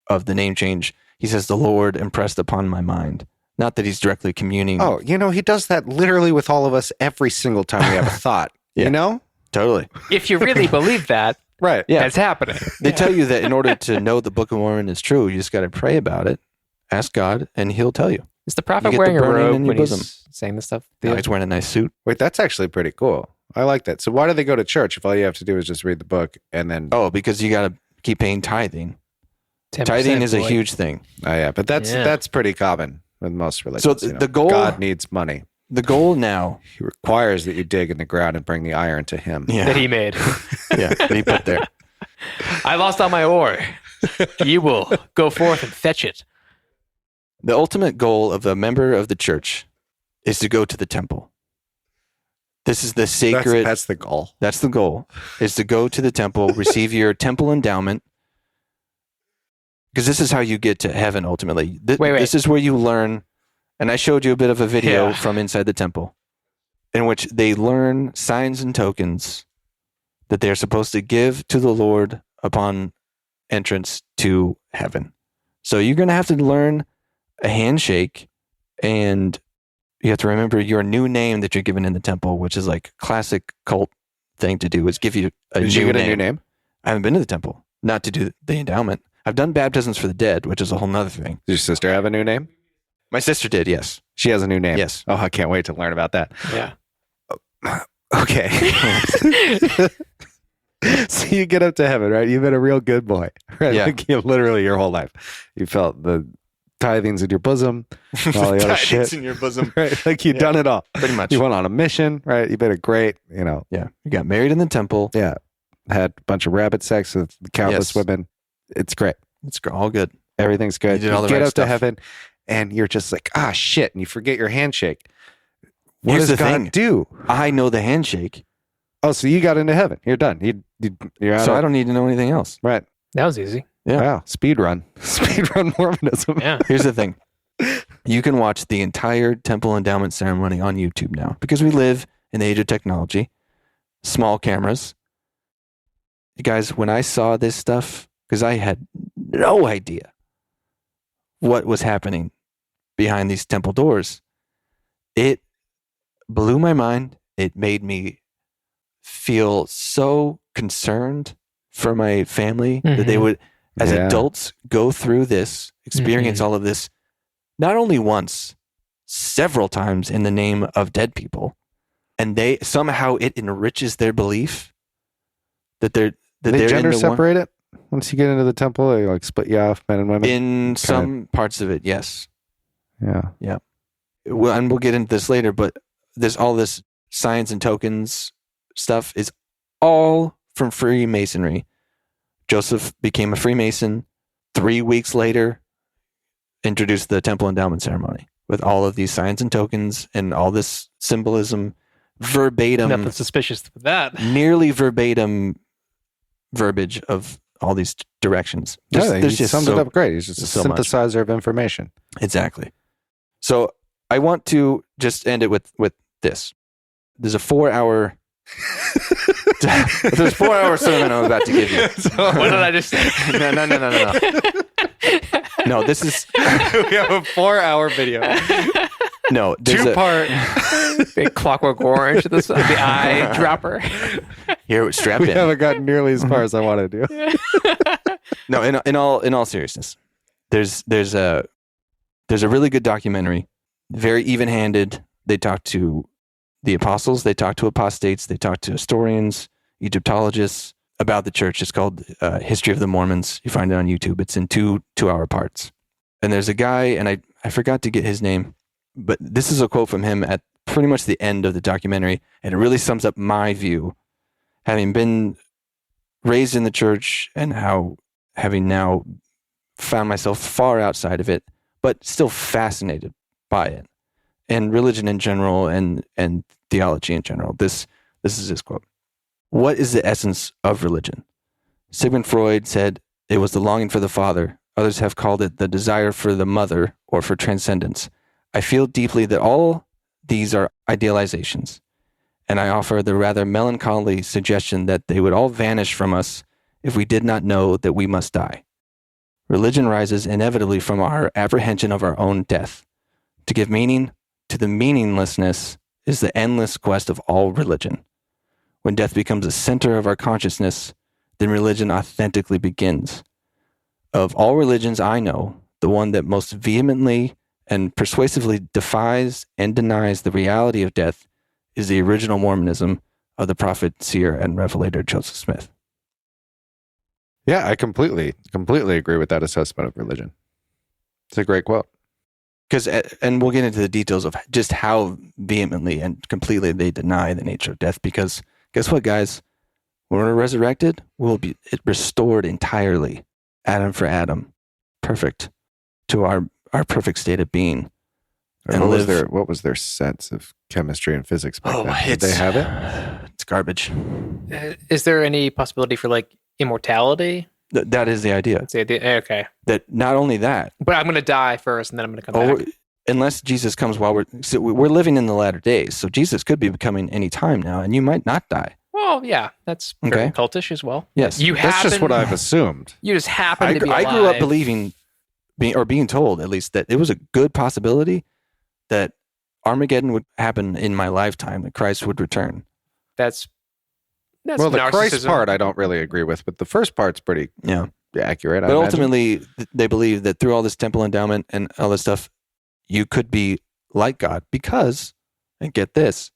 of the name change, he says the Lord impressed upon my mind. Not that he's directly communing. Oh, he does that literally with all of us every single time we have a thought. Yeah. Totally. If you really believe that, right? Yeah, that's happening. They tell you that in order to know the Book of Mormon is true, you just got to pray about it, ask God, and He'll tell you. Is the prophet wearing a robe when he's saying this stuff? No, he's wearing a nice suit. Wait, that's actually pretty cool. I like that. So why do they go to church if all you have to do is just read the book and then? Oh, because you got to keep paying tithing. Tithing is a huge thing. Oh yeah, but that's pretty common with most religions. So the goal, God needs money. The goal now, He requires that you dig in the ground and bring the iron to Him. Yeah. That He made. That He put there. I lost all my ore. You will go forth and fetch it. The ultimate goal of a member of the church is to go to the temple. This is the sacred. That's the goal. That's the goal, is to go to the temple, receive your temple endowment. because this is how you get to heaven ultimately. Wait. This is where you learn. And I showed you a bit of a video from inside the temple in which they learn signs and tokens that they're supposed to give to the Lord upon entrance to heaven. So you're going to have to learn a handshake, and you have to remember your new name that you're given in the temple, which is like classic cult thing to do, is give you a Did you get a new name? I haven't been to the temple, not to do the endowment. I've done baptisms for the dead, which is a whole nother thing. Does your sister have a new name? My sister did, yes. She has a new name. Yes. Oh, I can't wait to learn about that. Yeah. Okay. So you get up to heaven, right? You've been a real good boy, right? Yeah. Like literally your whole life. You felt the tithings in your bosom, all the other shit. in your bosom. Right? Like you've done it all. Pretty much. You went on a mission, right? You've been a great, Yeah. You got married in the temple. yeah, had a bunch of rabbit sex with countless Yes. women. It's great. It's all good. Everything's good. You did all the get right up to stuff. heaven and you're just like, shit. And you forget your handshake. What Here's does the God thing. do? I know the handshake, Oh, so you got into heaven. You're done. You're out so of- I don't need to know anything else. Right. That was easy. Yeah. Wow. Speed run Mormonism. Yeah. Here's the thing. You can watch the entire temple endowment ceremony on YouTube now because we live in the age of technology, small cameras. You guys, when I saw this stuff, because I had no idea what was happening behind these temple doors, it blew my mind. It made me feel so concerned for my family that they would, as Yeah. adults, go through this, experience all of this, not only once, several times in the name of dead people. And they somehow it enriches their belief that they're They gender in the separate it once you get into the temple. They like split you off, men and women. in some parts of it, yes. Yeah. Well, and we'll get into this later, but there's all this signs and tokens stuff is all from Freemasonry. Joseph became a Freemason. 3 weeks later, introduced the temple endowment ceremony with all of these signs and tokens and all this symbolism, verbatim, Nothing suspicious with that. nearly verbatim verbiage of all these directions. He summed it up great. He's just a so much. synthesizer of information. Exactly. So I want to just end it with this. There's a 4-hour there's 4-hour sermon I'm about to give you. What did I just say? No, this is We have a 4-hour video. no there's a- 2-part. Big Clockwork Orange, the eye dropper. here strap We in. haven't gotten nearly as far as I want to do. No, in all seriousness, there's a really good documentary, very even-handed. They talk to the apostles, they talk to apostates, they talk to historians, Egyptologists about the church. It's called History of the Mormons. You find it on YouTube. It's in two-hour parts. And there's a guy, and I forgot to get his name, but this is a quote from him at pretty much the end of the documentary, and it really sums up my view, having been raised in the church and how having now found myself far outside of it, but still fascinated by it and religion in general and theology in general. This is his quote. What is the essence of religion? Sigmund Freud said it was the longing for the father. Others have called it the desire for the mother or for transcendence. I feel deeply that all these are idealizations, and I offer the rather melancholy suggestion that they would all vanish from us if we did not know that we must die. Religion rises inevitably from our apprehension of our own death. To give meaning to the meaninglessness is the endless quest of all religion. When death becomes the center of our consciousness, then religion authentically begins. Of all religions I know, the one that most vehemently and persuasively defies and denies the reality of death is the original Mormonism of the prophet, seer, and revelator Joseph Smith. Yeah, I completely agree with that assessment of religion. It's a great quote. And we'll get into the details of just how vehemently and completely they deny the nature of death, because guess what, guys? When we're resurrected, we'll be restored entirely, atom for atom, perfect to our perfect state of being. And what was their sense of chemistry and physics back then? Did they have it? It's garbage. Is there any possibility for like immortality? That is the idea. That's the idea. Okay. That not only that, But I'm going to die first, and then I'm going to come back. unless Jesus comes while we're living in the latter days. So Jesus could be coming any time now, and you might not die. Well, yeah, that's very Okay. cultish as well. Yes. That's just what I've assumed. You just happen to be I alive. grew up believing, being told at least, that it was a good possibility that Armageddon would happen in my lifetime, that Christ would return. That's Well, the Christ narcissism. part I don't really agree with, but the first part's pretty Yeah. accurate. I But imagine. ultimately, they believe that through all this temple endowment and all this stuff, you could be like God because, and get this,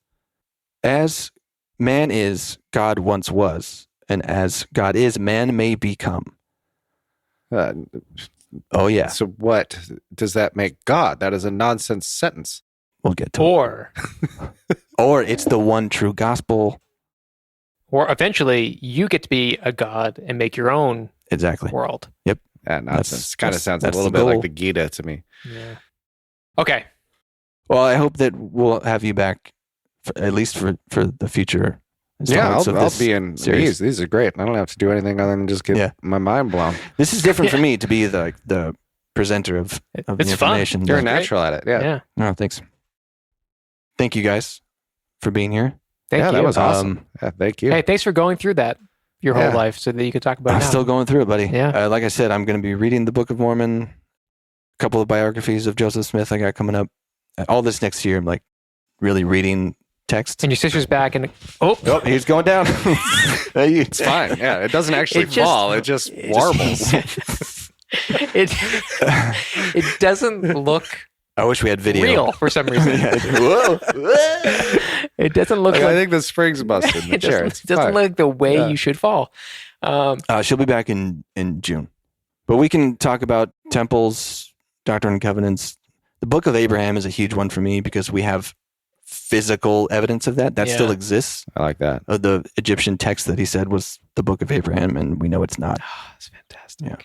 as man is, God once was, and as God is, man may become. Uh, Oh, yeah. So what does that make God? That is a nonsense sentence. We'll get to Or Or it's the one true gospel. eventually you get to be a god and make your own Exactly. world. That nonsense kind of sounds a that's little the bit goal. like the Gita to me. Yeah. Okay. Well, I hope that we'll have you back, at least for the future. Yeah, installments of I'll this be in series. these. These are great. I don't have to do anything other than just get Yeah. my mind blown. This is different for me to be the presenter of the It's fun. information. You're a great. natural at it. Yeah. Yeah. No, thanks. Thank you guys for being here. Thank you. That was awesome. Yeah, thank you. Hey, thanks for going through that your whole Yeah. life so that you could talk about I'm it now. still going through it, buddy. Yeah. Like I said, I'm going to be reading the Book of Mormon, a couple of biographies of Joseph Smith I got coming up. All this next year, I'm like really reading text. And your sister's back and Oh, he's going down. It's fine. Yeah, it doesn't actually It just- fall. It just warbles. it it doesn't look I wish we had video. real for some reason. Whoa. It doesn't look I like think the spring's busted in the it chair. doesn't, It's it doesn't fine. look like the way Yeah. you should fall. She'll be back in June. But we can talk about temples, Doctrine and Covenants. The Book of Abraham is a huge one for me because we have physical evidence of that. That Yeah. still exists. I like that. The Egyptian text that he said was the Book of Abraham, and we know it's not. That's fantastic. Yeah.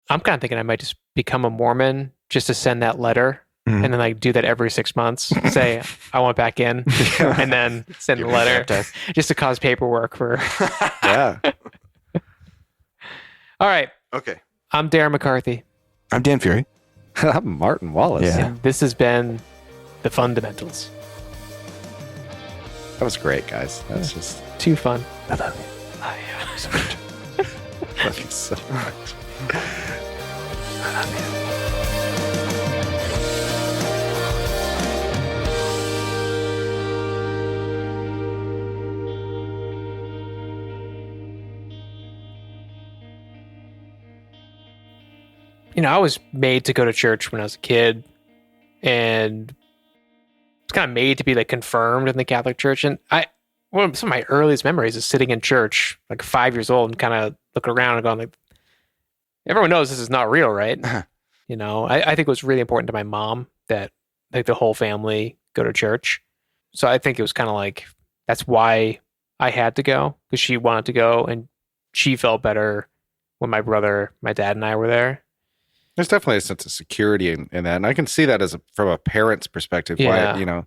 I'm kind of thinking I might just become a Mormon just to send that letter Mhm. and then like do that every 6 months. Say I want back in, and then send the Get letter rebaptized. just to cause paperwork for. Yeah. All right, Okay. I'm Darren McCarthy, I'm Dan Fury. I'm Martin Wallace. Yeah. and this has been the Fundamentals. That was great, guys. That's just Too fun. I love you so much. love you so much. I love you. You know, I was made to go to church when I was a kid, and it's kind of made to be like confirmed in the Catholic Church. And one of some of my earliest memories is sitting in church, like 5 years old, and kind of looking around and going, like, everyone knows this is not real, right? You know, I think it was really important to my mom that like the whole family go to church. So I think it was kind of like that's why I had to go, because she wanted to go, and she felt better when my brother, my dad, and I were there. There's definitely a sense of security in that. And I can see that from a parent's perspective. Yeah. Why,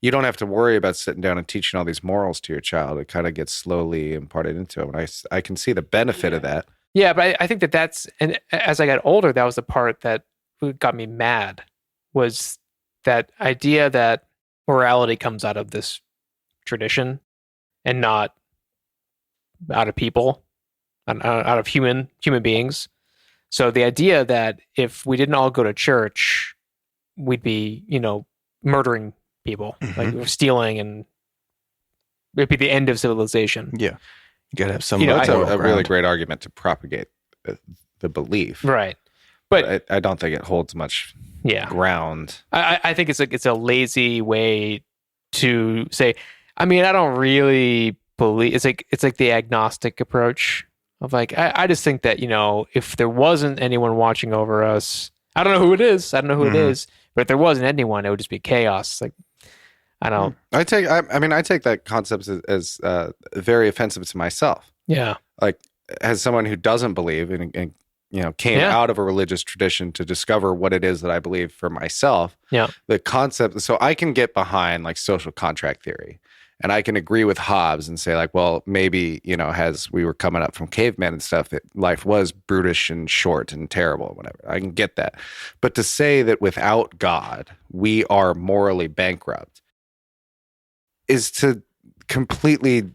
you don't have to worry about sitting down and teaching all these morals to your child. It kind of gets slowly imparted into him. And I can see the benefit of that. Yeah, but I think that's, and as I got older, that was the part that got me mad, was that idea that morality comes out of this tradition and not out of people, out of human beings. So the idea that if we didn't all go to church, we'd be, murdering people, like stealing, and it'd be the end of civilization. Yeah. You got to have some. That's moral a really ground. great argument to propagate the belief. Right. But I don't think it holds much yeah, ground. I think it's a lazy way to say. I mean, I don't really believe it's like the agnostic approach of like I just think that if there wasn't anyone watching over us, I don't know who it is. I don't know who it is, but if there wasn't anyone, it would just be chaos. Like I don't. I take that concept as very offensive to myself. Yeah. Like as someone who doesn't believe and came Yeah. out of a religious tradition to discover what it is that I believe for myself. Yeah. The concept. So I can get behind like social contract theory And I can agree with Hobbes and say like, well, maybe, as we were coming up from cavemen and stuff, that life was brutish and short and terrible, whatever. I can get that. But to say that without God, we are morally bankrupt is to completely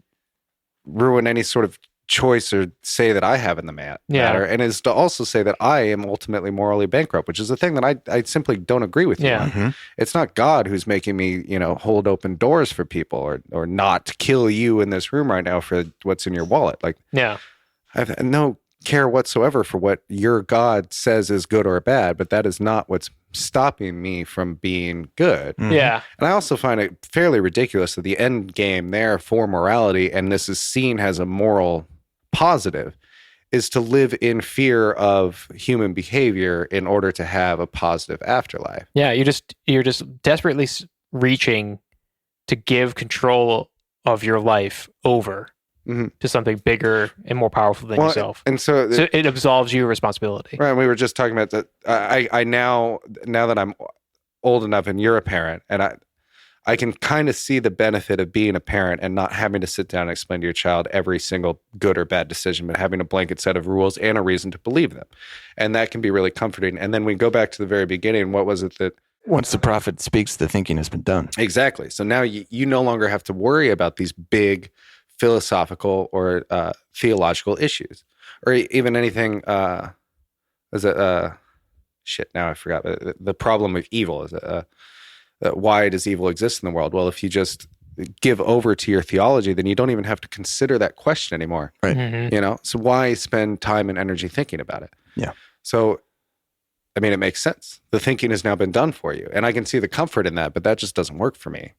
ruin any sort of choice or say that I have in the matter, and is to also say that I am ultimately morally bankrupt, which is a thing that I simply don't agree with you on. Mm-hmm. It's not God who's making me, hold open doors for people or not kill you in this room right now for what's in your wallet. Like, Yeah. I have no care whatsoever for what your God says is good or bad, but that is not what's stopping me from being good. Mm-hmm. Yeah. And I also find it fairly ridiculous that the end game there for morality, and this is seen as a moral positive, is to live in fear of human behavior in order to have a positive afterlife. Yeah. You're just desperately reaching to give control of your life over to something bigger and more powerful than yourself. And so it absolves you of responsibility. Right. We were just talking about that. I now that I'm old enough and you're a parent, and I can kind of see the benefit of being a parent and not having to sit down and explain to your child every single good or bad decision, but having a blanket set of rules and a reason to believe them. And that can be really comforting. And then we go back to the very beginning. What was it that... Once the prophet speaks, the thinking has been done. Exactly. So now you no longer have to worry about these big philosophical or theological issues, or even anything... shit, now I forgot. The problem of evil is why does evil exist in the world? Well, if you just give over to your theology, then you don't even have to consider that question anymore. Right. Mm-hmm. So why spend time and energy thinking about it? Yeah. So, I mean, it makes sense. The thinking has now been done for you. And I can see the comfort in that, but that just doesn't work for me.